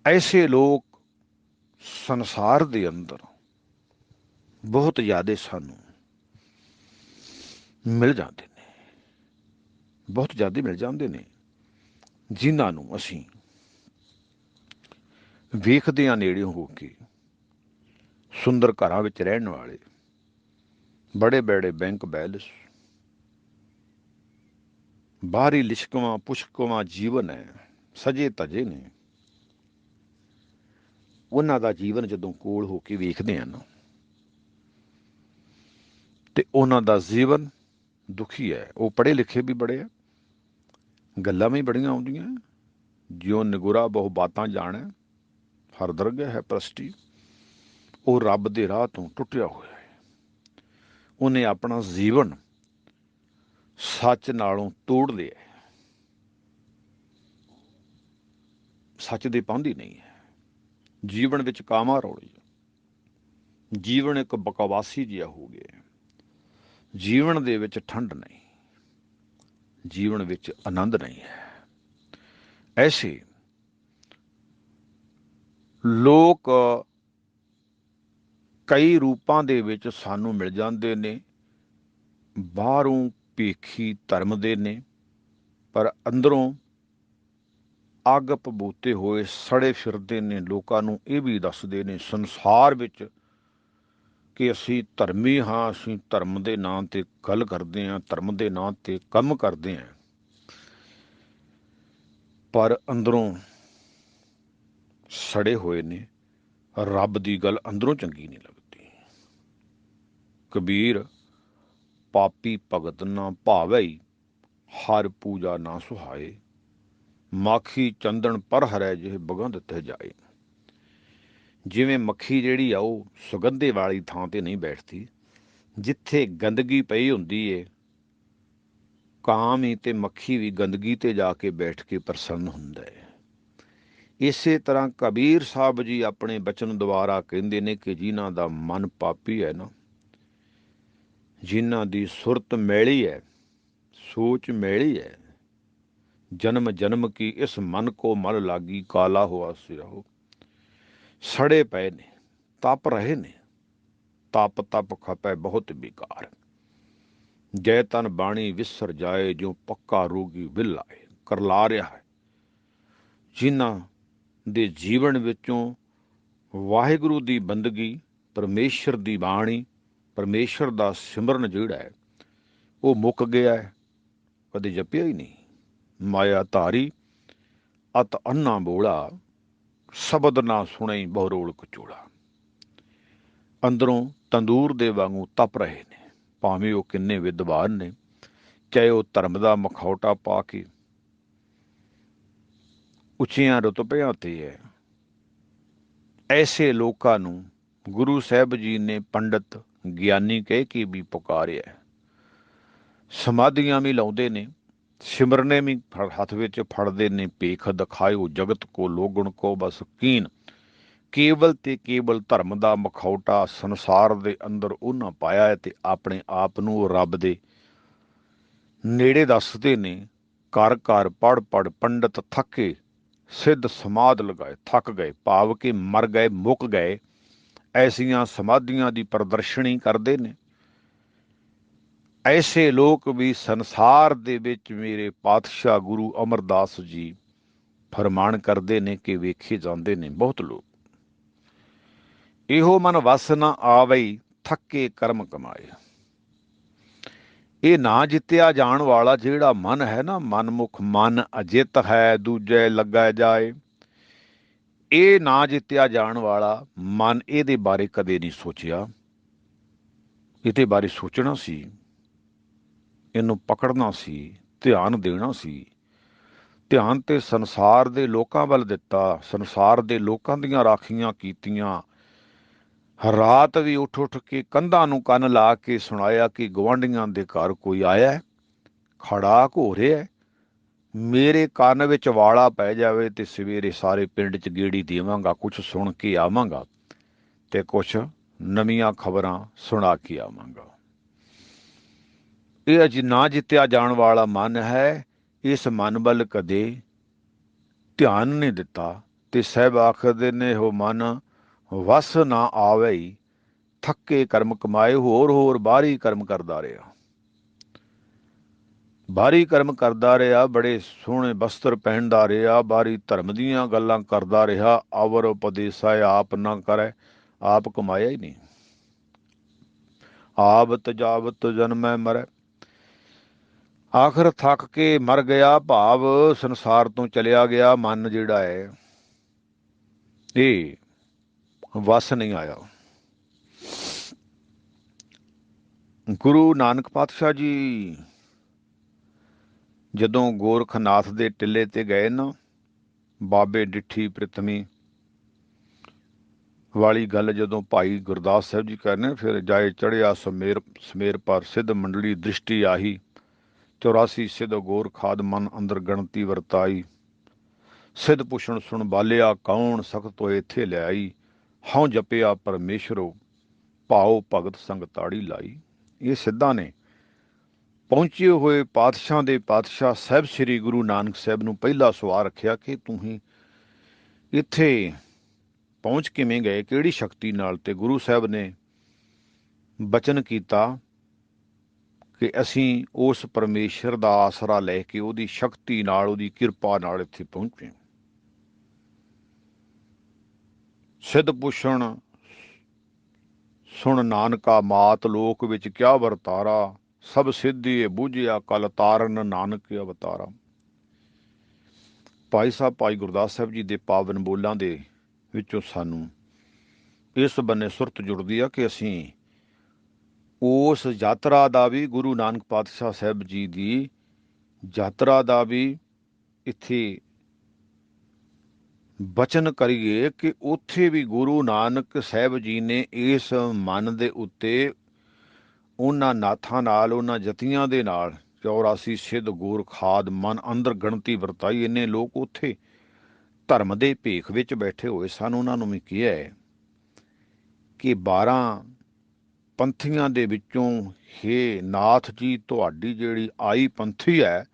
[SPEAKER 1] ਐਸੇ ਲੋਕ ਸੰਸਾਰ ਦੇ ਅੰਦਰ ਬਹੁਤ ਜ਼ਿਆਦਾ ਸਾਨੂੰ ਮਿਲ ਜਾਂਦੇ ਨੇ, ਬਹੁਤ ਜ਼ਿਆਦਾ ਮਿਲ ਜਾਂਦੇ ਨੇ, ਜਿਨ੍ਹਾਂ ਨੂੰ ਅਸੀਂ ਵੇਖਦੇ ਹਾਂ ਨੇੜਿਓਂ ਹੋ ਕੇ। ਸੁੰਦਰ ਘਰਾਂ ਵਿੱਚ ਰਹਿਣ ਵਾਲੇ, ਬੜੇ ਬੜੇ ਬੈਂਕ ਬੈਲੈਂਸ, ਬਾਹਰੀ ਲਿਸ਼ਕਵਾਂ ਪੁਸ਼ਕਵਾਂ ਜੀਵਨ ਹੈ, ਸਜੇ ਤਜੇ ਨੇ। ਉਹਨਾਂ ਦਾ ਜੀਵਨ ਜਦੋਂ ਕੋਲ ਹੋ ਕੇ ਵੇਖਦੇ ਹਾਂ ਨਾ, ਤੇ ਉਹਨਾਂ ਦਾ ਜੀਵਨ ਦੁਖੀ ਹੈ। ਉਹ ਪੜ੍ਹੇ ਲਿਖੇ ਵੀ ਬੜੇ ਆ, ਗੱਲਾਂ ਵੀ ਬੜੀਆਂ ਆਉਂਦੀਆਂ, ਜਿਉਂ ਨਿਗੁਰਾ ਬਹੁ ਬਾਤਾਂ ਜਾਣੈ, ਹਰ ਦਰਗਹਿ ਹੈ ਪ੍ਰਸਟੀ। ਉਹ ਰੱਬ ਦੇ ਰਾਹ ਤੋਂ ਟੁੱਟਿਆ ਹੋਇਆ ਹੈ। ਉਹਨੇ ਆਪਣਾ ਜੀਵਨ ਸੱਚ ਨਾਲੋਂ ਤੋੜ ਲਿਆ। ਸੱਚ ਦੇ ਪਾਂਧੀ ਨਹੀਂ ਹੈ। ਜੀਵਨ ਵਿੱਚ ਕਾਮਾ ਰੌਲੀ, ਜੀਵਨ ਇੱਕ ਬਕਵਾਸੀ ਜਿਹਾ ਹੋ ਗਿਆ। ਜੀਵਨ ਦੇ ਵਿੱਚ ਠੰਡ ਨਹੀਂ, ਜੀਵਨ ਵਿੱਚ ਆਨੰਦ ਨਹੀਂ ਹੈ। ਐਸੇ ਲੋਕ ਕਈ ਰੂਪਾਂ ਦੇ ਵਿੱਚ ਸਾਨੂੰ ਮਿਲ ਜਾਂਦੇ ਨੇ। ਬਾਹਰੋਂ ਭੇਖੀ ਧਰਮ ਦੇ ਨੇ, ਪਰ ਅੰਦਰੋਂ ਅੱਗ ਭਬੂਤੇ ਹੋਏ ਸੜੇ ਫਿਰਦੇ ਨੇ। ਲੋਕਾਂ ਨੂੰ ਇਹ ਵੀ ਦੱਸਦੇ ਨੇ ਸੰਸਾਰ ਵਿੱਚ ਕਿ ਅਸੀਂ ਧਰਮੀ ਹਾਂ, ਅਸੀਂ ਧਰਮ ਦੇ ਨਾਂ ਤੇ ਗੱਲ ਕਰਦੇ ਹਾਂ, ਧਰਮ ਦੇ ਨਾਂ ਤੇ ਕੰਮ ਕਰਦੇ ਹਾਂ, ਪਰ ਅੰਦਰੋਂ ਸੜੇ ਹੋਏ ਨੇ। ਰੱਬ ਦੀ ਗੱਲ ਅੰਦਰੋਂ ਚੰਗੀ ਨਹੀਂ ਲੱਗਦੀ। ਕਬੀਰ ਪਾਪੀ ਭਗਤ ਨਾ ਭਾਵੈ, ਹਰ ਪੂਜਾ ਨਾ ਸੁਹਾਏ, ਮਾਖੀ ਚੰਦਨ ਪਰ ਹਰੈ ਜਿਹ ਬਗੰਧ ਤੇ ਜਾਏ। ਜਿਵੇਂ ਮੱਖੀ ਜਿਹੜੀ ਆ ਉਹ ਸੁਗੰਧੇ ਵਾਲੀ ਥਾਂ ਤੇ ਨਹੀਂ ਬੈਠਦੀ, ਜਿੱਥੇ ਗੰਦਗੀ ਪਈ ਹੁੰਦੀ ਏ ਕਾਂ ਵੀ ਤੇ ਮੱਖੀ ਵੀ ਗੰਦਗੀ ਤੇ ਜਾ ਕੇ ਬੈਠ ਕੇ ਪ੍ਰਸੰਨ ਹੁੰਦਾ ਹੈ। ਇਸੇ ਤਰ੍ਹਾਂ ਕਬੀਰ ਸਾਹਿਬ ਜੀ ਆਪਣੇ ਬਚਨ ਦੁਆਰਾ ਕਹਿੰਦੇ ਨੇ ਕਿ ਜਿਨ੍ਹਾਂ ਦਾ ਮਨ ਪਾਪੀ ਹੈ ਨਾ, ਜਿਨ੍ਹਾਂ ਦੀ ਸੁਰਤ ਮੈਲੀ ਹੈ, ਸੋਚ ਮੈਲੀ ਹੈ, ਜਨਮ ਜਨਮ ਕੀ ਇਸ ਮਨ ਕੋ ਮਲ ਲਾਗੀ, ਕਾਲਾ ਹੋਆ ਸਿਰਹੁ। ਸੜੇ ਪਏ ਨੇ, ਤਪ ਰਹੇ ਨੇ, ਤਪ ਤਪ ਖਪੈ ਬਹੁਤ ਬੇਕਾਰ। ਜੈ ਤਨ ਬਾਣੀ ਵਿਸਰ ਜਾਏ, ਜੋ ਪੱਕਾ ਰੋਗੀ ਵਿਲ ਆਏ। ਕਰਲਾ ਰਿਹਾ ਹੈ ਜਿਨ੍ਹਾਂ ਦੇ ਜੀਵਨ ਵਿੱਚੋਂ ਵਾਹਿਗੁਰੂ ਦੀ ਬੰਦਗੀ, ਪਰਮੇਸ਼ਰ ਦੀ ਬਾਣੀ, ਪਰਮੇਸ਼ਰ ਦਾ ਸਿਮਰਨ ਜਿਹੜਾ ਹੈ ਉਹ ਮੁੱਕ ਗਿਆ ਹੈ, ਕਦੇ ਜਪਿਆ ਹੀ ਨਹੀਂ। ਮਾਇਆ ਧਾਰੀ ਅਤ ਅੰਨਾ ਬੋਲਾ, ਸ਼ਬਦ ਨਾ ਸੁਣੇ ਬਹੁ ਰੋਲ ਕਚੋਲਾ। ਅੰਦਰੋਂ ਤੰਦੂਰ ਦੇ ਵਾਂਗੂ ਤਪ ਰਹੇ ਨੇ, ਭਾਵੇਂ ਉਹ ਕਿੰਨੇ ਵਿਦਵਾਨ ਨੇ, ਚਾਹੇ ਉਹ ਧਰਮ ਦਾ ਮਖੌਟਾ ਪਾ ਕੇ ਉੱਚੀਆਂ ਰੁਤਬਿਆਂ ਤੇ ਹੈ। ਐਸੇ ਲੋਕਾਂ ਨੂੰ ਗੁਰੂ ਸਾਹਿਬ ਜੀ ਨੇ ਪੰਡਤ ਗਿਆਨੀ ਕਹਿ ਕੇ ਵੀ ਪੁਕਾਰਿਆ। ਸਮਾਧੀਆਂ ਵੀ ਲਾਉਂਦੇ ਨੇ, ਸਿਮਰਨੇ ਵੀ ਹੱਥ ਵਿੱਚ ਫੜਦੇ ਨੇ। ਭੇਖ ਦਿਖਾਇਓ ਜਗਤ ਕੋ ਲੋਗਣ ਕੋ ਬਸ ਕੀਨ, ਕੇਵਲ ਤੇ ਕੇਵਲ ਧਰਮ ਦਾ ਮਖੌਟਾ ਸੰਸਾਰ ਦੇ ਅੰਦਰ ਉਹਨਾਂ ਪਾਇਆ ਹੈ ਤੇ ਆਪਣੇ ਆਪ ਨੂੰ ਰੱਬ ਦੇ ਨੇੜੇ ਦੱਸਦੇ ਨੇ। ਘਰ ਘਰ ਪੜ ਪੜ ਪੰਡਤ ਥੱਕੇ, ਸਿੱਧ ਸਮਾਧ ਲਗਾਏ। ਥੱਕ ਗਏ ਭਾਵ ਕਿ ਮਰ ਗਏ, ਮੁੱਕ ਗਏ। ਐਸੀਆਂ ਸਮਾਧੀਆਂ ਦੀ ਪ੍ਰਦਰਸ਼ਨੀ ਕਰਦੇ ਨੇ। ਐਸੇ ਲੋਕ ਵੀ ਸੰਸਾਰ ਦੇ ਵਿੱਚ ਮੇਰੇ ਪਾਤਸ਼ਾਹ ਗੁਰੂ ਅਮਰਦਾਸ ਜੀ ਫਰਮਾਨ ਕਰਦੇ ਨੇ ਕਿ ਵੇਖੇ ਜਾਂਦੇ ਨੇ ਬਹੁਤ ਲੋਕ। ਇਹੋ ਮਨ ਵਸ ਨਾ ਆਵਈ, ਥੱਕੇ ਕਰਮ ਕਮਾਏ। ਇਹ ਨਾ ਜਿੱਤਿਆ ਜਾਣ ਵਾਲਾ ਜਿਹੜਾ ਮਨ ਹੈ ਨਾ, ਮਨਮੁਖ ਮਨ ਅਜਿੱਤ ਹੈ, ਦੂਜੇ ਲੱਗਾ ਜਾਏ। ਇਹ ਨਾ ਜਿੱਤਿਆ ਜਾਣ ਵਾਲਾ ਮਨ, ਇਹਦੇ ਬਾਰੇ ਕਦੇ ਨਹੀਂ ਸੋਚਿਆ। ਇਹਦੇ ਬਾਰੇ ਸੋਚਣਾ ਸੀ, ਇਹਨੂੰ ਪਕੜਨਾ ਸੀ, ਧਿਆਨ ਦੇਣਾ ਸੀ। ਧਿਆਨ ਤੇ ਸੰਸਾਰ ਦੇ ਲੋਕਾਂ ਵੱਲ ਦਿੱਤਾ, ਸੰਸਾਰ ਦੇ ਲੋਕਾਂ ਦੀਆਂ ਰਾਖੀਆਂ ਕੀਤੀਆਂ। ਰਾਤ ਵੀ ਉੱਠ ਉੱਠ ਕੇ ਕੰਧਾਂ ਨੂੰ ਕੰਨ ਲਾ ਕੇ ਸੁਣਾਇਆ ਕਿ ਗੁਆਂਢੀਆਂ ਦੇ ਘਰ ਕੋਈ ਆਇਆ, ਖੜਾਕ ਹੋ ਰਿਹਾ, ਮੇਰੇ ਕੰਨ ਵਿੱਚ ਵਾਲਾ ਪੈ ਜਾਵੇ ਤੇ ਸਵੇਰੇ ਸਾਰੇ ਪਿੰਡ 'ਚ ਗੇੜੀ ਦੇਵਾਂਗਾ, ਕੁਛ ਸੁਣ ਕੇ ਆਵਾਂਗਾ ਤੇ ਕੁਛ ਨਵੀਆਂ ਖਬਰਾਂ ਸੁਣਾ ਕੇ ਆਵਾਂਗਾ। ਇਹ ਅਜ ਨਾ ਜਿੱਤਿਆ ਜਾਣ ਵਾਲਾ ਮਨ ਹੈ। ਇਸ ਮਨ ਵੱਲ ਕਦੇ ਧਿਆਨ ਨਹੀਂ ਦਿੱਤਾ ਤੇ ਸਾਹਿਬ ਆਖਦੇ ਨੇ ਉਹ ਮਨ ਵਸ ਨਾ ਆਵੇ, ਥੱਕੇ ਕਰਮ ਕਮਾਏ। ਹੋਰ ਹੋਰ ਬਾਹਰੀ ਕਰਮ ਕਰਦਾ ਰਿਹਾ, ਬਾਹਰੀ ਕਰਮ ਕਰਦਾ ਰਿਹਾ, ਬੜੇ ਸੋਹਣੇ ਬਸਤਰ ਪਹਿਨਦਾ ਰਿਹਾ, ਬਾਹਰੀ ਧਰਮ ਦੀਆਂ ਗੱਲਾਂ ਕਰਦਾ ਰਿਹਾ। ਅਵਰ ਉਪਦੇਸਾ ਆਪ ਨਾ ਕਰੇ, ਆਪ ਕਮਾਇਆ ਹੀ ਨਹੀਂ। ਆਵਤ ਜਾਵਤ ਜਨਮੈ ਮਰੈ, ਆਖਰ ਥੱਕ ਕੇ ਮਰ ਗਿਆ, ਭਾਵ ਸੰਸਾਰ ਤੋਂ ਚਲਿਆ ਗਿਆ। ਮਨ ਜਿਹੜਾ ਹੈ ਇਹ ਵਸ ਨਹੀਂ ਆਇਆ। ਗੁਰੂ ਨਾਨਕ ਪਾਤਸ਼ਾਹ ਜੀ ਜਦੋਂ ਗੋਰਖਨਾਥ ਦੇ ਟਿੱਲੇ ਤੇ ਗਏ ਨਾ, ਬਾਬੇ ਡਿੱਠੀ ਪ੍ਰਿਥਮੀ ਵਾਲੀ ਗੱਲ ਜਦੋਂ ਭਾਈ ਗੁਰਦਾਸ ਸਾਹਿਬ ਜੀ ਕਹਿੰਦੇ, ਫਿਰ ਜਾਏ ਚੜ੍ਹਿਆ ਸਮੇਰ ਪਰ, ਸਿੱਧ ਮੰਡਲੀ ਦ੍ਰਿਸ਼ਟੀ ਆਹੀ, 84 ਸਿੱਧ ਗੋਰ ਖਾਦ ਮਨ ਅੰਦਰ ਗਣਤੀ ਵਰਤਾਈ। ਸਿੱਧ ਪੁੱਛਣ ਸੁਣ ਬਾਲਿਆ, ਕੌਣ ਸਖਤ ਤੋਂ ਇੱਥੇ ਲਿਆਈ, ਹਉ ਜਪਿਆ ਪਰਮੇਸ਼ਰੋ, ਭਾਉ ਭਗਤ ਸੰਗ ਤਾੜੀ ਲਾਈ। ਇਹ ਸਿੱਧਾਂ ਨੇ ਪਹੁੰਚੇ ਹੋਏ ਪਾਤਸ਼ਾਹ ਦੇ ਪਾਤਸ਼ਾਹ ਸਾਹਿਬ ਸ੍ਰੀ ਗੁਰੂ ਨਾਨਕ ਸਾਹਿਬ ਨੂੰ ਪਹਿਲਾ ਸਵਾਲ ਰੱਖਿਆ ਕਿ ਤੁਸੀਂ ਇੱਥੇ ਪਹੁੰਚ ਕਿਵੇਂ ਗਏ, ਕਿਹੜੀ ਸ਼ਕਤੀ ਨਾਲ। ਤੇ ਗੁਰੂ ਸਾਹਿਬ ਨੇ ਬਚਨ ਕੀਤਾ ਕਿ ਅਸੀਂ ਉਸ ਪਰਮੇਸ਼ਰ ਦਾ ਆਸਰਾ ਲੈ ਕੇ ਉਹਦੀ ਸ਼ਕਤੀ ਨਾਲ, ਉਹਦੀ ਕਿਰਪਾ ਨਾਲ ਇੱਥੇ ਪਹੁੰਚੇ। ਸਿੱਧ ਪੁੱਛਣ ਸੁਣ ਨਾਨਕਾ ਮਾਤ ਲੋਕ ਵਿੱਚ ਕਿਆ ਵਰਤਾਰਾ, ਸਭ ਸਿੱਧੀ ਬੁਝਿਆ ਕਲ ਤਾਰਨ ਨਾਨਕ ਅਵਤਾਰਾ। ਭਾਈ ਸਾਹਿਬ ਭਾਈ ਗੁਰਦਾਸ ਸਾਹਿਬ ਜੀ ਦੇ ਪਾਵਨ ਬੋਲਾਂ ਦੇ ਵਿੱਚੋਂ ਸਾਨੂੰ ਇਸ ਬੰਨੇ ਸੁਰਤ ਜੁੜਦੀ ਆ ਕਿ ਅਸੀਂ ਉਸ ਯਾਤਰਾ ਦਾ ਵੀ, ਗੁਰੂ ਨਾਨਕ ਪਾਤਸ਼ਾਹ ਸਾਹਿਬ ਜੀ ਦੀ ਯਾਤਰਾ ਦਾ ਵੀ ਇੱਥੇ ਬਚਨ ਕਰੀਏ ਕਿ ਉੱਥੇ ਵੀ ਗੁਰੂ ਨਾਨਕ ਸਾਹਿਬ ਜੀ ਨੇ ਇਸ ਮਨ ਦੇ ਉੱਤੇ ਉਹਨਾਂ ਨਾਥਾਂ ਨਾਲ, ਉਹਨਾਂ ਜਤੀਆਂ ਦੇ ਨਾਲ 84 ਸਿੱਧ ਗੁਰ ਖਾਦ ਮਨ ਅੰਦਰ ਗਣਤੀ ਵਰਤਾਈ। ਇੰਨੇ ਲੋਕ ਉੱਥੇ ਧਰਮ ਦੇ ਭੇਖ ਵਿੱਚ ਬੈਠੇ ਹੋਏ ਸਨ। ਉਹਨਾਂ ਨੂੰ ਵੀ ਕਿਹਾ ਹੈ ਕਿ 12 ਪੰਥੀਆਂ ਦੇ ਵਿੱਚੋਂ ਹੇ ਨਾਥ ਜੀ, ਤੁਹਾਡੀ ਜਿਹੜੀ ਆਈ ਪੰਥੀ ਹੈ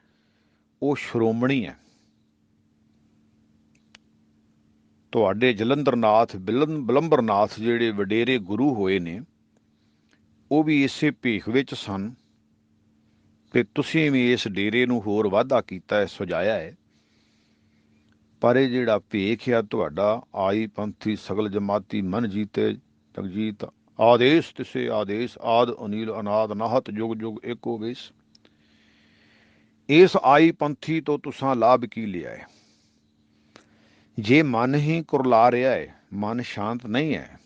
[SPEAKER 1] ਉਹ ਸ਼੍ਰੋਮਣੀ ਹੈ। ਤੁਹਾਡੇ ਜਲੰਧਰਨਾਥ ਬਿਲੰਬਰਨਾਥ ਜਿਹੜੇ ਵਡੇਰੇ ਗੁਰੂ ਹੋਏ ਨੇ ਉਹ ਵੀ ਇਸੇ ਭੇਖ ਵਿੱਚ ਸਨ, ਤੇ ਤੁਸੀਂ ਵੀ ਇਸ ਡੇਰੇ ਨੂੰ ਹੋਰ ਵਾਧਾ ਕੀਤਾ ਹੈ, ਸਜਾਇਆ ਹੈ। ਪਰ ਇਹ ਜਿਹੜਾ ਭੇਖ ਆ ਤੁਹਾਡਾ, ਆਈ ਪੰਥੀ ਸਗਲ ਜਮਾਤੀ ਮਨ ਜੀਤੇ ਜਗਜੀਤ, ਆਦੇਸ਼ ਤਿਸੇ ਆਦੇਸ਼ ਆਦ ਅਨੀਲ ਅਨਾਦ ਨਾਹਤ ਜੁਗ ਜੁਗ ਏਕੋ ਵੇਸ। ਇਸ ਆਈ ਪੰਥੀ ਤੋਂ ਤੁਸਾਂ ਲਾਭ ਕੀ ਲਿਆ ਹੈ? ਜੇ ਮਨ ਹੀ ਕੁਰਲਾ ਰਿਹਾ ਹੈ, ਮਨ ਸ਼ਾਂਤ ਨਹੀਂ ਹੈ।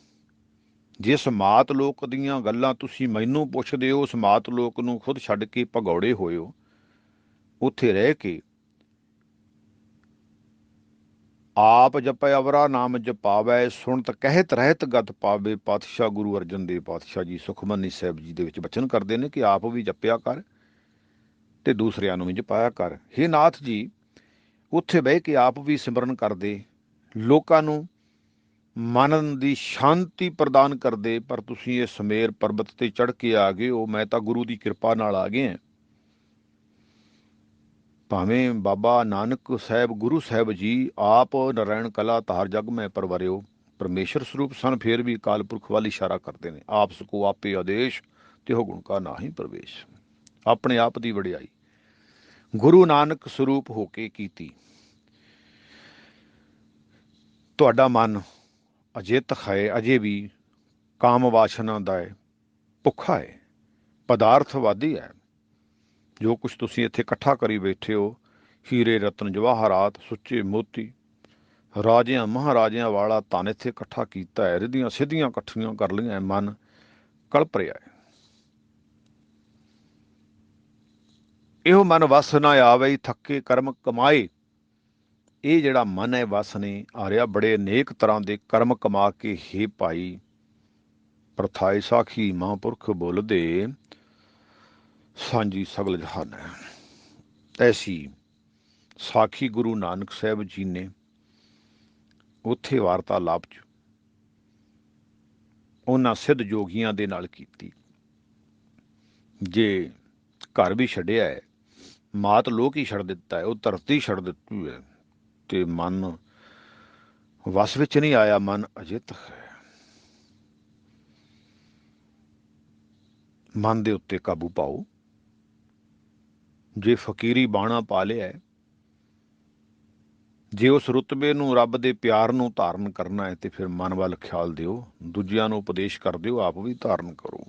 [SPEAKER 1] ਜਿਸ ਮਾਤ ਲੋਕ ਦੀਆਂ ਗੱਲਾਂ ਤੁਸੀਂ ਮੈਨੂੰ ਪੁੱਛਦੇ ਹੋ, ਉਸ ਮਾਤ ਲੋਕ ਨੂੰ ਖੁਦ ਛੱਡ ਕੇ ਭਗੌੜੇ ਹੋਏ ਹੋ। ਉੱਥੇ ਰਹਿ ਕੇ ਆਪ ਜਪੈ ਅਵਰਾ ਨਾਮ ਜਪਾਵੈ, ਸੁਣਤ ਕਹਿਤ ਰਹਿਤ ਗਤ ਪਾਵੇ। ਪਾਤਸ਼ਾਹ ਗੁਰੂ ਅਰਜਨ ਦੇਵ ਪਾਤਸ਼ਾਹ ਜੀ ਸੁਖਮਨੀ ਸਾਹਿਬ ਜੀ ਦੇ ਵਿੱਚ ਬਚਨ ਕਰਦੇ ਨੇ ਕਿ ਆਪ ਵੀ ਜਪਿਆ ਕਰ ਤੇ ਦੂਸਰਿਆਂ ਨੂੰ ਵੀ ਜਪਾਇਆ ਕਰ। ਹੇ ਨਾਥ ਜੀ, ਉੱਥੇ ਬਹਿ ਕੇ ਆਪ ਵੀ ਸਿਮਰਨ ਕਰਦੇ, ਲੋਕਾਂ ਨੂੰ ਮਨ ਦੀ ਸ਼ਾਂਤੀ ਪ੍ਰਦਾਨ ਕਰਦੇ। ਪਰ ਤੁਸੀਂ ਇਹ ਸਮੇਰ ਪਰਬਤ ਤੇ ਚੜ੍ਹ ਕੇ ਆ ਗਏ ਹੋ। ਮੈਂ ਤਾਂ ਗੁਰੂ ਦੀ ਕਿਰਪਾ ਨਾਲ ਆ ਗਏ ਹਾਂ। ਭਾਵੇਂ ਬਾਬਾ ਨਾਨਕ ਸਾਹਿਬ ਗੁਰੂ ਸਾਹਿਬ ਜੀ ਆਪ ਨਾਰਾਇਣ ਕਲਾ ਧਾਰ ਜਗ ਮੈਂ ਪਰਵਰਿਓ ਪਰਮੇਸ਼ਰ ਸਰੂਪ ਸਨ, ਫੇਰ ਵੀ ਅਕਾਲ ਪੁਰਖ ਵੱਲ ਇਸ਼ਾਰਾ ਕਰਦੇ ਨੇ। ਆਪ ਸਕੋ ਆਪੇ ਆਦੇਸ਼ ਤੇ ਹੋ ਗੁਣ ਕਾ ਨਾਹੀ ਪ੍ਰਵੇਸ਼। ਆਪਣੇ ਆਪ ਦੀ ਵਡਿਆਈ ਗੁਰੂ ਨਾਨਕ ਸਰੂਪ ਹੋ ਕੇ ਕੀਤੀ। ਤੁਹਾਡਾ ਮਨ ਅਜਿੱਤ ਹੈ, ਅਜੇ ਵੀ ਕਾਮ ਵਾਸ਼ਨਾ ਦਾ ਹੈ, ਭੁੱਖਾ ਹੈ, ਪਦਾਰਥਵਾਦੀ ਹੈ। ਜੋ ਕੁਛ ਤੁਸੀਂ ਇੱਥੇ ਇਕੱਠਾ ਕਰੀ ਬੈਠੇ ਹੋ, ਹੀਰੇ ਰਤਨ ਜਵਾਹਰਾਤ ਸੁੱਚੇ ਮੋਤੀ, ਰਾਜਿਆਂ ਮਹਾਰਾਜਿਆਂ ਵਾਲਾ ਧਨ ਇੱਥੇ ਇਕੱਠਾ ਕੀਤਾ ਹੈ, ਰਿੱਧੀਆਂ ਸਿੱਧੀਆਂ ਇਕੱਠੀਆਂ ਕਰ ਲਈਆਂ, ਮਨ ਕਲਪ ਰਿਹਾ ਹੈ। ਇਹੋ ਮਨ ਵਸ ਨਾ ਆਵੇ, ਥੱਕੇ ਕਰਮ ਕਮਾਏ। ਇਹ ਜਿਹੜਾ ਮਨ ਹੈ ਵਸ ਨਹੀਂ ਆ ਰਿਹਾ। ਬੜੇ ਅਨੇਕ ਤਰ੍ਹਾਂ ਦੇ ਕਰਮ ਕਮਾ ਕੇ ਹੀ ਭਾਈ ਪ੍ਰਥਾਏ ਸਾਖੀ ਮਹਾਂਪੁਰਖ ਬੋਲਦੇ ਸਾਂਝੀ ਸਗਲ ਜਹਾਨ ਹੈ। ਐਸੀ ਸਾਖੀ ਗੁਰੂ ਨਾਨਕ ਸਾਹਿਬ ਜੀ ਨੇ ਉੱਥੇ ਵਾਰਤਾਲਾਪ 'ਚ ਉਹਨਾਂ ਸਿੱਧ ਯੋਗੀਆਂ ਦੇ ਨਾਲ ਕੀਤੀ। ਜੇ ਘਰ ਵੀ ਛੱਡਿਆ ਹੈ, ਮਾਤ ਲੋਕ ਹੀ ਛੱਡ ਦਿੱਤਾ ਹੈ, ਉਹ ਧਰਤੀ ਛੱਡ ਦਿੱਤੀ ਹੈ, ਤੇ ਮਨ ਵਸ ਵਿੱਚ ਨਹੀਂ ਆਇਆ, ਮਨ ਅਜਿੱਤ ਹੈ। ਮਨ ਦੇ ਉੱਤੇ ਕਾਬੂ ਪਾਓ। ਜੇ ਫਕੀਰੀ ਬਾਣਾ ਪਾ ਲਿਆ ਹੈ, ਜੇ ਉਸ ਰੁਤਬੇ ਨੂੰ, ਰੱਬ ਦੇ ਪਿਆਰ ਨੂੰ ਧਾਰਨ ਕਰਨਾ ਹੈ, ਤੇ ਫਿਰ ਮਨ ਵੱਲ ਖਿਆਲ ਦਿਓ, ਦੂਜਿਆਂ ਨੂੰ ਉਪਦੇਸ਼ ਕਰ ਦਿਓ, ਆਪ ਵੀ ਧਾਰਨ ਕਰੋ।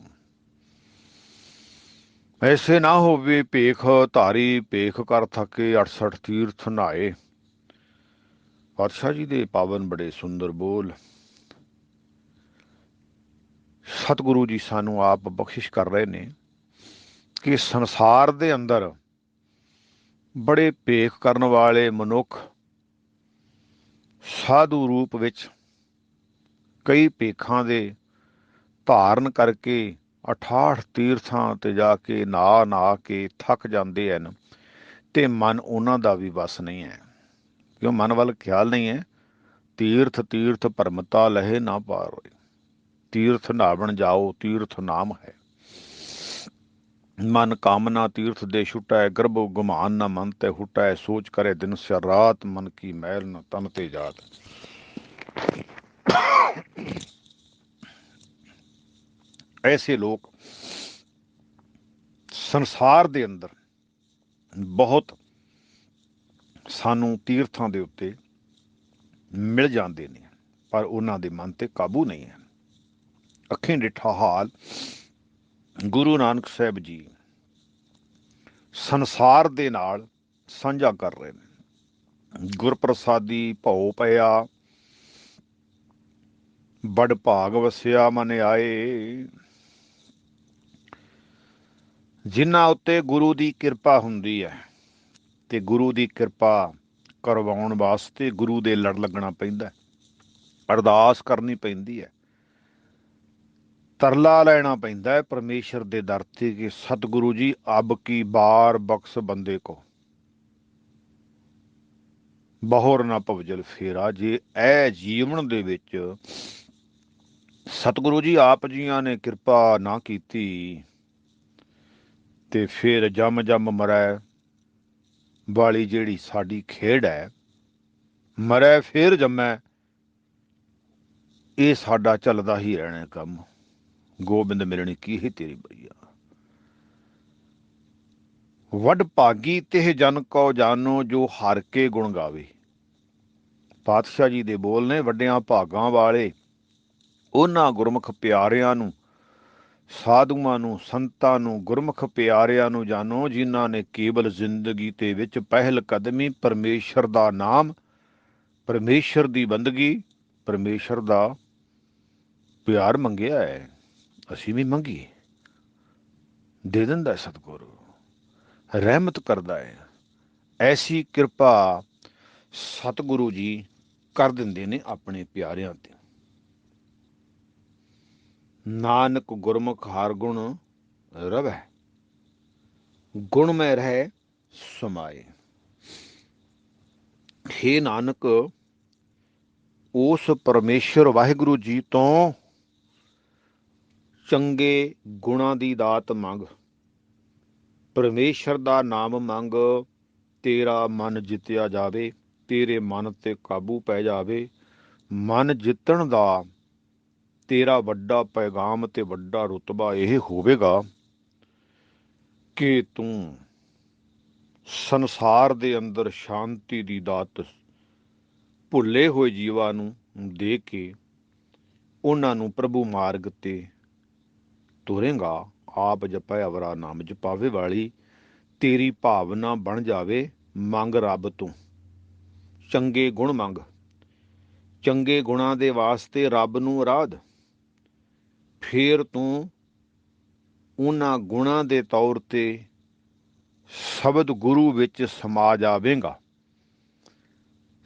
[SPEAKER 1] ਐਸੇ ਨਾ ਹੋਵੇ ਭੇਖ ਧਾਰੀ, ਭੇਖ ਕਰ ਥਕੇ 68 ਤੀਰਥ ਨਹਾਏ। ਪਾਤਸ਼ਾਹ ਜੀ ਦੇ ਪਾਵਨ ਬੜੇ ਸੁੰਦਰ ਬੋਲ ਸਤਿਗੁਰੂ ਜੀ ਸਾਨੂੰ ਆਪ ਬਖਸ਼ਿਸ਼ ਕਰ ਰਹੇ ਨੇ ਕਿ ਸੰਸਾਰ ਦੇ ਅੰਦਰ ਬੜੇ ਭੇਖ ਕਰਨ ਵਾਲੇ ਮਨੁੱਖ ਸਾਧੂ ਰੂਪ ਵਿੱਚ ਕਈ ਭੇਖਾਂ ਦੇ ਧਾਰਨ ਕਰਕੇ 68 ਤੀਰਥਾਂ ਤੇ ਜਾ ਕੇ ਨਹਾ ਕੇ ਥੱਕ ਜਾਂਦੇ ਹਨ, ਤੇ ਮਨ ਉਹਨਾਂ ਦਾ ਵੀ ਵਸ ਨਹੀਂ ਹੈ, ਕਿਉਂ ਮਨ ਵੱਲ ਖਿਆਲ ਨਹੀਂ ਹੈ। ਤੀਰਥ ਤੀਰਥ ਭਰਮਤਾ ਲਹੇ ਨਾ ਪਾਰ ਹੋਏ, ਤੀਰਥ ਨਾਵਣ ਜਾਓ ਤੀਰਥ ਨਾਮ ਹੈ। मन कामना तीर्थ दे छुटै, गर्भ गुमान न मन ते हुटै, सोच करे दिन स रात, मन की मैल न तन ते जात। ऐसे लोग ਸੰਸਾਰ ਦੇ ਅੰਦਰ ਬਹੁਤ ਸਾਨੂੰ ਤੀਰਥਾਂ ਦੇ ਉੱਤੇ ਮਿਲ ਜਾਂਦੇ ਨੇ, ਪਰ ਉਹਨਾਂ ਦੇ ਮਨ ਤੇ ਕਾਬੂ ਨਹੀਂ ਹੈ। ਅੱਖੀਂ ਡਿੱਠਾ ਹਾਲ ਗੁਰੂ ਨਾਨਕ ਸਾਹਿਬ ਜੀ ਸੰਸਾਰ ਦੇ ਨਾਲ ਸਾਂਝਾ ਕਰ ਰਹੇ ਨੇ। ਗੁਰਪ੍ਰਸਾਦੀ ਭਉ ਪਿਆ, ਬੜ ਭਾਗ ਵਸਿਆ ਮਨ ਆਏ। ਜਿਨ੍ਹਾਂ ਉੱਤੇ ਗੁਰੂ ਦੀ ਕਿਰਪਾ ਹੁੰਦੀ ਹੈ, ਤੇ ਗੁਰੂ ਦੀ ਕਿਰਪਾ ਕਰਵਾਉਣ ਵਾਸਤੇ ਗੁਰੂ ਦੇ ਲੜ ਲੱਗਣਾ ਪੈਂਦਾ, ਅਰਦਾਸ ਕਰਨੀ ਪੈਂਦੀ ਹੈ, ਤਰਲਾ ਲੈਣਾ ਪੈਂਦਾ ਹੈ ਪਰਮੇਸ਼ਰ ਦੇ ਦਰ ਤੇ ਕਿ ਸਤਿਗੁਰੂ ਜੀ ਅਬ ਕੀ ਬਾਰ ਬਖਸ਼ ਬੰਦੇ ਕੋ, ਬਹੁਰ ਨਾ ਭਵਜਲ ਫੇਰਾ। ਜੇ ਇਹ ਜੀਵਨ ਦੇ ਵਿੱਚ ਸਤਿਗੁਰੂ ਜੀ ਆਪ ਜੀਆਂ ਨੇ ਕਿਰਪਾ ਨਾ ਕੀਤੀ ਤੇ ਫਿਰ ਜੰਮ ਜੰਮ ਮਰੈ ਵਾਲੀ ਜਿਹੜੀ ਸਾਡੀ ਖੇਡ ਹੈ, ਮਰੈ ਫੇਰ ਜੰਮੈ, ਇਹ ਸਾਡਾ ਚੱਲਦਾ ਹੀ ਰਹਿਣਾ ਕੰਮ। ਗੋਬਿੰਦ ਮਿਲਣੀ ਕੀ ਹੀ ਤੇਰੀ ਬਈਆ। ਵੱਡ ਭਾਗੀ ਤਿਹ ਜਨ ਕੋ ਜਾਨੋ, ਜੋ ਹਰ ਕੇ ਗੁਣ ਗਾਵੇ। ਪਾਤਸ਼ਾਹ ਜੀ ਦੇ ਬੋਲ ਨੇ, ਵੱਡਿਆਂ ਭਾਗਾਂ ਵਾਲੇ ਉਹਨਾਂ ਗੁਰਮੁਖ ਪਿਆਰਿਆਂ ਨੂੰ, ਸਾਧੂਆਂ ਨੂੰ, ਸੰਤਾਂ ਨੂੰ, ਗੁਰਮੁਖ ਪਿਆਰਿਆਂ ਨੂੰ ਜਾਣੋ, ਜਿਨ੍ਹਾਂ ਨੇ ਕੇਵਲ ਜ਼ਿੰਦਗੀ ਦੇ ਵਿੱਚ ਪਹਿਲ ਕਦਮੀ ਪਰਮੇਸ਼ਰ ਦਾ ਨਾਮ, ਪਰਮੇਸ਼ਰ ਦੀ ਬੰਦਗੀ, ਪਰਮੇਸ਼ਰ ਦਾ ਪਿਆਰ ਮੰਗਿਆ ਹੈ। ਅਸੀਂ ਵੀ ਮੰਗੀਏ, ਦੇ ਦਿੰਦਾ ਸਤਿਗੁਰੂ, ਰਹਿਮਤ ਕਰਦਾ ਹੈ। ਐਸੀ ਕਿਰਪਾ ਸਤਿਗੁਰੂ ਜੀ ਕਰ ਦਿੰਦੇ ਨੇ ਆਪਣੇ ਪਿਆਰਿਆਂ ਤੇ। ਨਾਨਕ ਗੁਰਮੁਖ ਹਰ ਗੁਣ ਰਵੈ, ਗੁਣ ਮੈਂ ਰਹਿ ਸਮਾਏ। ਹੇ ਨਾਨਕ, ਉਸ ਪਰਮੇਸ਼ਰ ਵਾਹਿਗੁਰੂ ਜੀ ਤੋਂ ਚੰਗੇ ਗੁਣਾਂ ਦੀ ਦਾਤ ਮੰਗ, ਪਰਮੇਸ਼ਰ ਦਾ ਨਾਮ ਮੰਗ, ਤੇਰਾ ਮਨ ਜਿੱਤਿਆ ਜਾਵੇ, ਤੇਰੇ ਮਨ ਤੇ ਕਾਬੂ ਪੈ ਜਾਵੇ। ਮਨ ਜਿੱਤਣ ਦਾ ਤੇਰਾ ਵੱਡਾ ਪੈਗਾਮ ਤੇ ਵੱਡਾ ਰੁਤਬਾ ਇਹ ਹੋਵੇਗਾ ਕਿ ਤੂੰ ਸੰਸਾਰ ਦੇ ਅੰਦਰ ਸ਼ਾਂਤੀ ਦੀ ਦਾਤ ਭੁੱਲੇ ਹੋਏ ਜੀਵਾਂ ਨੂੰ ਦੇ ਕੇ ਉਹਨਾਂ ਨੂੰ ਪ੍ਰਭੂ ਮਾਰਗ ਤੇ ਤੁਰੇਗਾ। ਆਪ ਜਪਿਆ ਅਵਰਾ ਨਾਮ ਜਪਾਵੇ ਵਾਲੀ ਤੇਰੀ ਭਾਵਨਾ ਬਣ ਜਾਵੇ। ਮੰਗ ਰੱਬ ਤੋਂ ਚੰਗੇ ਗੁਣ ਮੰਗ, ਚੰਗੇ ਗੁਣਾਂ ਦੇ ਵਾਸਤੇ ਰੱਬ ਨੂੰ ਅਰਾਧ, ਫੇਰ ਤੂੰ ਉਹਨਾਂ ਗੁਣਾਂ ਦੇ ਤੌਰ ਤੇ ਸ਼ਬਦ ਗੁਰੂ ਵਿੱਚ ਸਮਾ ਜਾਵੇਗਾ।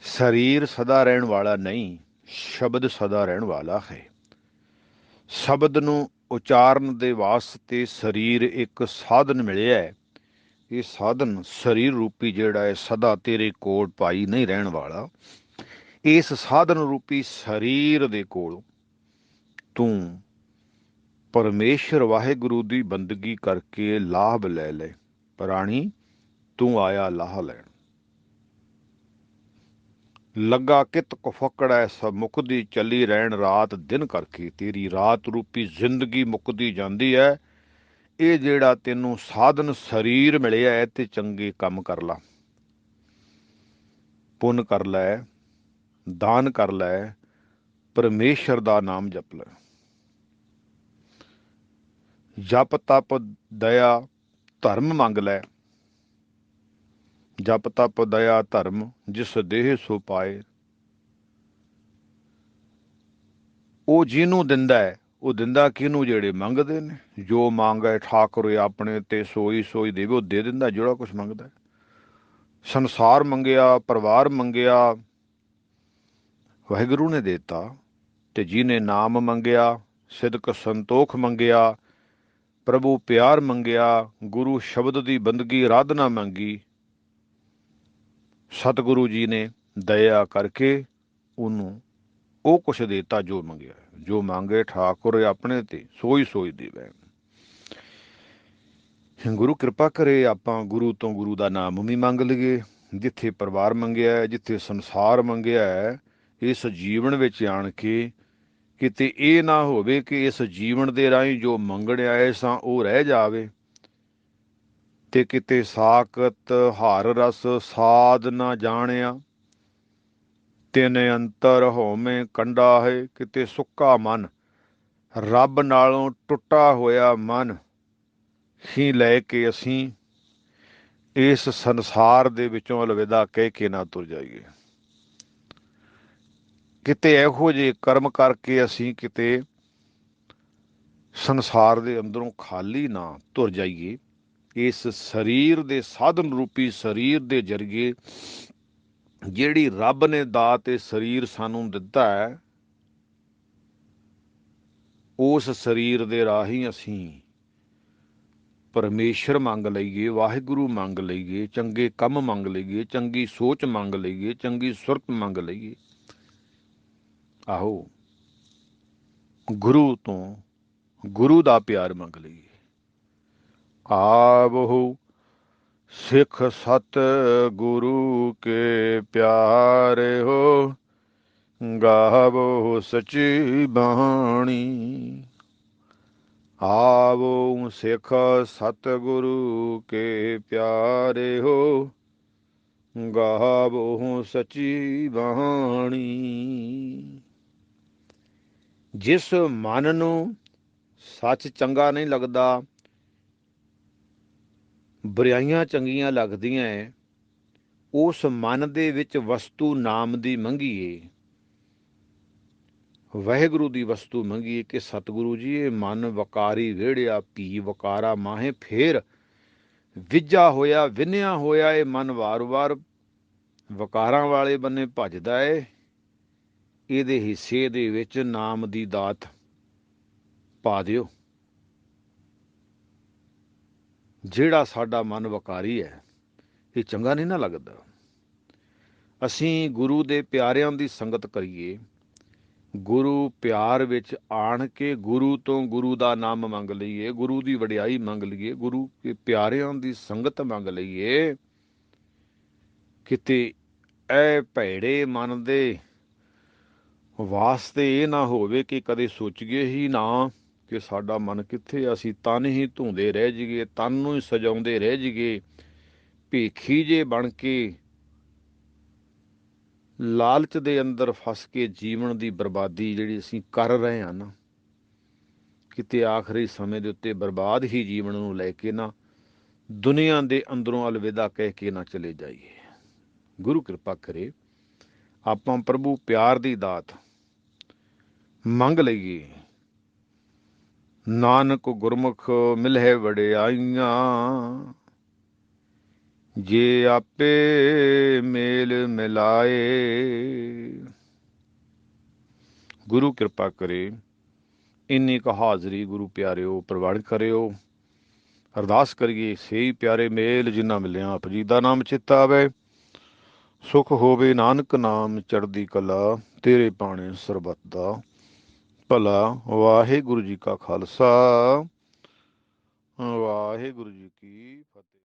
[SPEAKER 1] ਸਰੀਰ ਸਦਾ ਰਹਿਣ ਵਾਲਾ ਨਹੀਂ, ਸ਼ਬਦ ਸਦਾ ਰਹਿਣ ਵਾਲਾ ਹੈ। ਸ਼ਬਦ ਨੂੰ ਉਚਾਰਨ ਦੇ ਵਾਸਤੇ ਸਰੀਰ ਇੱਕ ਸਾਧਨ ਮਿਲਿਆ ਹੈ। ਇਹ ਸਾਧਨ ਸਰੀਰ ਰੂਪੀ ਜਿਹੜਾ ਹੈ ਸਦਾ ਤੇਰੇ ਕੋਲ ਭਾਈ ਨਹੀਂ ਰਹਿਣ ਵਾਲਾ। ਇਸ ਸਾਧਨ ਰੂਪੀ ਸਰੀਰ ਦੇ ਕੋਲ ਤੂੰ ਪਰਮੇਸ਼ਰ ਵਾਹਿਗੁਰੂ ਦੀ ਬੰਦਗੀ ਕਰਕੇ ਲਾਭ ਲੈ ਲੈ। ਪ੍ਰਾਣੀ ਤੂੰ ਆਇਆ ਲਾਹ ਲੈਣ। ਲੱਗਾ ਕਿਤ ਕੋ ਫਕੜੈ ਸਭ ਮੁੱਕਦੀ ਚੱਲੀ ਰਹਿਣ ਰਾਤ ਦਿਨ ਕਰਕੇ। ਤੇਰੀ ਰਾਤ ਰੂਪੀ ਜ਼ਿੰਦਗੀ ਮੁੱਕਦੀ ਜਾਂਦੀ ਹੈ। ਇਹ ਜਿਹੜਾ ਤੈਨੂੰ ਸਾਧਨ ਸਰੀਰ ਮਿਲਿਆ ਹੈ ਤੇ ਚੰਗੇ ਕੰਮ ਕਰ ਲਾ, ਪੁੰਨ ਕਰ ਲੈ, ਦਾਨ ਕਰ ਲੈ, ਪਰਮੇਸ਼ਰ ਦਾ ਨਾਮ ਜਪ ਲੈ। ਜਪ ਤਪ ਦਇਆ ਧਰਮ ਮੰਗ ਲੈ। ਜਪ ਤਪ ਦਇਆ ਧਰਮ ਜਿਸ ਦੇਹ ਸੋ ਪਾਏ। ਉਹ ਜਿਹਨੂੰ ਦਿੰਦਾ ਹੈ, ਉਹ ਦਿੰਦਾ ਕਿਹਨੂੰ? ਜਿਹੜੇ ਮੰਗਦੇ ਨੇ। ਜੋ ਮੰਗੇ ਠਾਕੁਰ ਆਪਣੇ ਤੇ ਸੋਈ ਸੋਈ ਦੇਵੇ। ਉਹ ਦੇ ਦਿੰਦਾ ਜਿਹੜਾ ਕੁਛ ਮੰਗਦਾ। ਸੰਸਾਰ ਮੰਗਿਆ, ਪਰਿਵਾਰ ਮੰਗਿਆ, ਵਾਹਿਗੁਰੂ ਨੇ ਦੇਤਾ। ਤੇ ਜਿਹਨੇ ਨਾਮ ਮੰਗਿਆ, ਸਿਦਕ ਸੰਤੋਖ ਮੰਗਿਆ, ਪ੍ਰਭੂ ਪਿਆਰ ਮੰਗਿਆ, ਗੁਰੂ ਸ਼ਬਦ ਦੀ ਬੰਦਗੀ ਆਰਾਧਨਾ ਮੰਗੀ, ਸਤਿਗੁਰੂ ਜੀ ਨੇ ਦਇਆ ਕਰਕੇ ਉਹਨੂੰ ਉਹ ਕੁਛ ਦੇਤਾ ਜੋ ਮੰਗਿਆ। ਜੋ ਮੰਗੇ ਠਾਕੁਰ ਆਪਣੇ ਤੇ ਸੋਈ ਸੋਈ ਦੇਵੇ। ਗੁਰੂ ਕਿਰਪਾ ਕਰੇ ਆਪਾਂ ਗੁਰੂ ਤੋਂ ਗੁਰੂ ਦਾ ਨਾਮ ਵੀ ਮੰਗ ਲਈਏ। ਜਿੱਥੇ ਪਰਿਵਾਰ ਮੰਗਿਆ, ਜਿੱਥੇ ਸੰਸਾਰ ਮੰਗਿਆ, ਇਸ ਜੀਵਨ ਵਿੱਚ ਆਣ ਕੇ ਕਿਤੇ ਇਹ ਨਾ ਹੋਵੇ ਕਿ ਇਸ ਜੀਵਨ ਦੇ ਰਾਹੀਂ ਜੋ ਮੰਗਣ ਆਏ ਸਾਂ ਉਹ ਰਹਿ ਜਾਵੇ, ਤੇ ਕਿਤੇ ਸਾਕਤ ਹਰ ਰਸ ਸਾਧ ਨਾ ਜਾਣਿਆ, ਤਿੰਨ ਅੰਤਰ ਹੋਵੇਂ ਕੰਡਾ ਹੈ। ਕਿਤੇ ਸੁੱਕਾ ਮਨ, ਰੱਬ ਨਾਲੋਂ ਟੁੱਟਾ ਹੋਇਆ ਮਨ ਹੀ ਲੈ ਕੇ ਅਸੀਂ ਇਸ ਸੰਸਾਰ ਦੇ ਵਿੱਚੋਂ ਅਲਵਿਦਾ ਕਹਿ ਕੇ ਨਾ ਤੁਰ ਜਾਈਏ। ਕਿਤੇ ਇਹੋ ਜਿਹੇ ਕਰਮ ਕਰਕੇ ਅਸੀਂ ਕਿਤੇ ਸੰਸਾਰ ਦੇ ਅੰਦਰੋਂ ਖਾਲੀ ਨਾ ਤੁਰ ਜਾਈਏ। ਇਸ ਸਰੀਰ ਦੇ ਸਾਧਨ ਰੂਪੀ ਸਰੀਰ ਦੇ ਜ਼ਰੀਏ ਜਿਹੜੀ ਰੱਬ ਨੇ ਦਾਤ ਇਹ ਸਰੀਰ ਸਾਨੂੰ ਦਿੱਤਾ ਹੈ, ਉਸ ਸਰੀਰ ਦੇ ਰਾਹੀਂ ਅਸੀਂ ਪਰਮੇਸ਼ਰ ਮੰਗ ਲਈਏ, ਵਾਹਿਗੁਰੂ ਮੰਗ ਲਈਏ, ਚੰਗੇ ਕੰਮ ਮੰਗ ਲਈਏ, ਚੰਗੀ ਸੋਚ ਮੰਗ ਲਈਏ, ਚੰਗੀ ਸੁਰਤ ਮੰਗ ਲਈਏ। ਆਹੋ ਗੁਰੂ ਤੋਂ ਗੁਰੂ ਦਾ ਪਿਆਰ ਮੰਗ ਲਈਏ। ਆਵਹੁ ਸਿੱਖ ਸਤ ਗੁਰੂ ਕੇ ਪਿਆਰੇ ਹੋ, ਗਾਵੋ ਸਚੀ ਬਾਣੀ। ਆਵੋ ਸਿੱਖ ਸਤ ਗੁਰੂ ਕੇ ਪਿਆਰੇ ਹੋ, ਗਾਵੋ ਸਚੀ ਬਾਣੀ। ਜਿਸ ਮਨ ਨੂੰ ਸੱਚ ਚੰਗਾ ਨਹੀਂ ਲੱਗਦਾ, ਬੁਰਾਈਆਂ ਚੰਗੀਆਂ ਲੱਗਦੀਆਂ, ਉਸ ਮਨ ਦੇ ਵਿੱਚ ਵਸਤੂ ਨਾਮ ਦੀ ਮੰਗੀਏ, ਵਾਹਿਗੁਰੂ ਦੀ ਵਸਤੂ ਮੰਗੀਏ ਕਿ ਸਤਿਗੁਰੂ ਜੀ ਇਹ ਮਨ ਵਕਾਰੀ ਵਿਹੜਿਆ, ਭੀ ਵਕਾਰਾ ਮਾਹੇ ਫੇਰ ਵਿਝਾ ਹੋਇਆ, ਵਿੰਨਿਆ ਹੋਇਆ ਇਹ ਮਨ ਵਾਰ-ਵਾਰ ਵਕਾਰਾਂ ਵਾਲੇ ਬੰਨੇ ਭੱਜਦਾ ਏ। ਇਹਦੇ ਹਿੱਸੇ ਦੇ ਵਿੱਚ ਨਾਮ ਦੀ ਦਾਤ ਪਾ ਦਿਓ। ਜਿਹੜਾ ਸਾਡਾ ਮਨ ਵਕਾਰੀ ਹੈ, ਇਹ ਚੰਗਾ ਨਹੀਂ ਨਾ ਲੱਗਦਾ। ਅਸੀਂ ਗੁਰੂ ਦੇ ਪਿਆਰਿਆਂ ਦੀ ਸੰਗਤ ਕਰੀਏ, ਗੁਰੂ ਪਿਆਰ ਵਿੱਚ ਆਣ ਕੇ ਗੁਰੂ ਤੋਂ ਗੁਰੂ ਦਾ ਨਾਮ ਮੰਗ ਲਈਏ, ਗੁਰੂ ਦੀ ਵਡਿਆਈ ਮੰਗ ਲਈਏ, ਗੁਰੂ ਦੇ ਪਿਆਰਿਆਂ ਦੀ ਸੰਗਤ ਮੰਗ ਲਈਏ। ਕਿਤੇ ਇਹ ਭੈੜੇ ਮਨ ਦੇ ਵਾਸਤੇ ਇਹ ਨਾ ਹੋਵੇ ਕਿ ਕਦੇ ਸੋਚੀਏ ਹੀ ਨਾ ਕਿ ਸਾਡਾ ਮਨ ਕਿੱਥੇ, ਅਸੀਂ ਤਨ ਹੀ ਧੋਂਦੇ ਰਹਿ ਜਾਈਏ, ਤਨ ਨੂੰ ਹੀ ਸਜਾਉਂਦੇ ਰਹਿ ਜਾਈਏ, ਭੇਖੀ ਜੇ ਬਣ ਕੇ ਲਾਲਚ ਦੇ ਅੰਦਰ ਫਸ ਕੇ ਜੀਵਨ ਦੀ ਬਰਬਾਦੀ ਜਿਹੜੀ ਅਸੀਂ ਕਰ ਰਹੇ ਹਾਂ ਨਾ, ਕਿਤੇ ਆਖਰੀ ਸਮੇਂ ਦੇ ਉੱਤੇ ਬਰਬਾਦ ਹੀ ਜੀਵਨ ਨੂੰ ਲੈ ਕੇ ਨਾ ਦੁਨੀਆ ਦੇ ਅੰਦਰੋਂ ਅਲਵਿਦਾ ਕਹਿ ਕੇ ਨਾ ਚਲੇ ਜਾਈਏ। ਗੁਰੂ ਕਿਰਪਾ ਕਰੇ ਆਪਾਂ ਪ੍ਰਭੂ ਪਿਆਰ ਦੀ ਦਾਤ ਮੰਗ ਲਈਏ। ਨਾਨਕ ਗੁਰਮੁਖ ਮਿਲਹਿ ਵਡਿਆਈਆਂ, ਜੇ ਆਪੇ ਮੇਲ ਮਿਲਾਏ। ਗੁਰੂ ਕਿਰਪਾ ਕਰੇ ਇੰਨੀ ਕੁ ਹਾਜ਼ਰੀ ਗੁਰੂ ਪਿਆਰਿਓ ਪ੍ਰਵਾਨ ਕਰਿਓ। ਅਰਦਾਸ ਕਰੀਏ ਸਹੀ ਪਿਆਰੇ ਮੇਲ ਜਿਨ੍ਹਾਂ ਮਿਲਿਆ ਆਪ ਜੀ ਦਾ ਨਾਮ ਚਿੱਤ ਆਵੇ। ਸੁਖ ਹੋਵੇ ਨਾਨਕ ਨਾਮ ਚੜ੍ਹਦੀ ਕਲਾ, ਤੇਰੇ ਬਾਣੇ ਸਰਬੱਤ ਦਾ ਭਲਾ। ਵਾਹਿਗੁਰੂ ਜੀ ਕਾ ਖਾਲਸਾ, ਵਾਹਿਗੁਰੂ ਜੀ ਕੀ ਫਤਿਹ।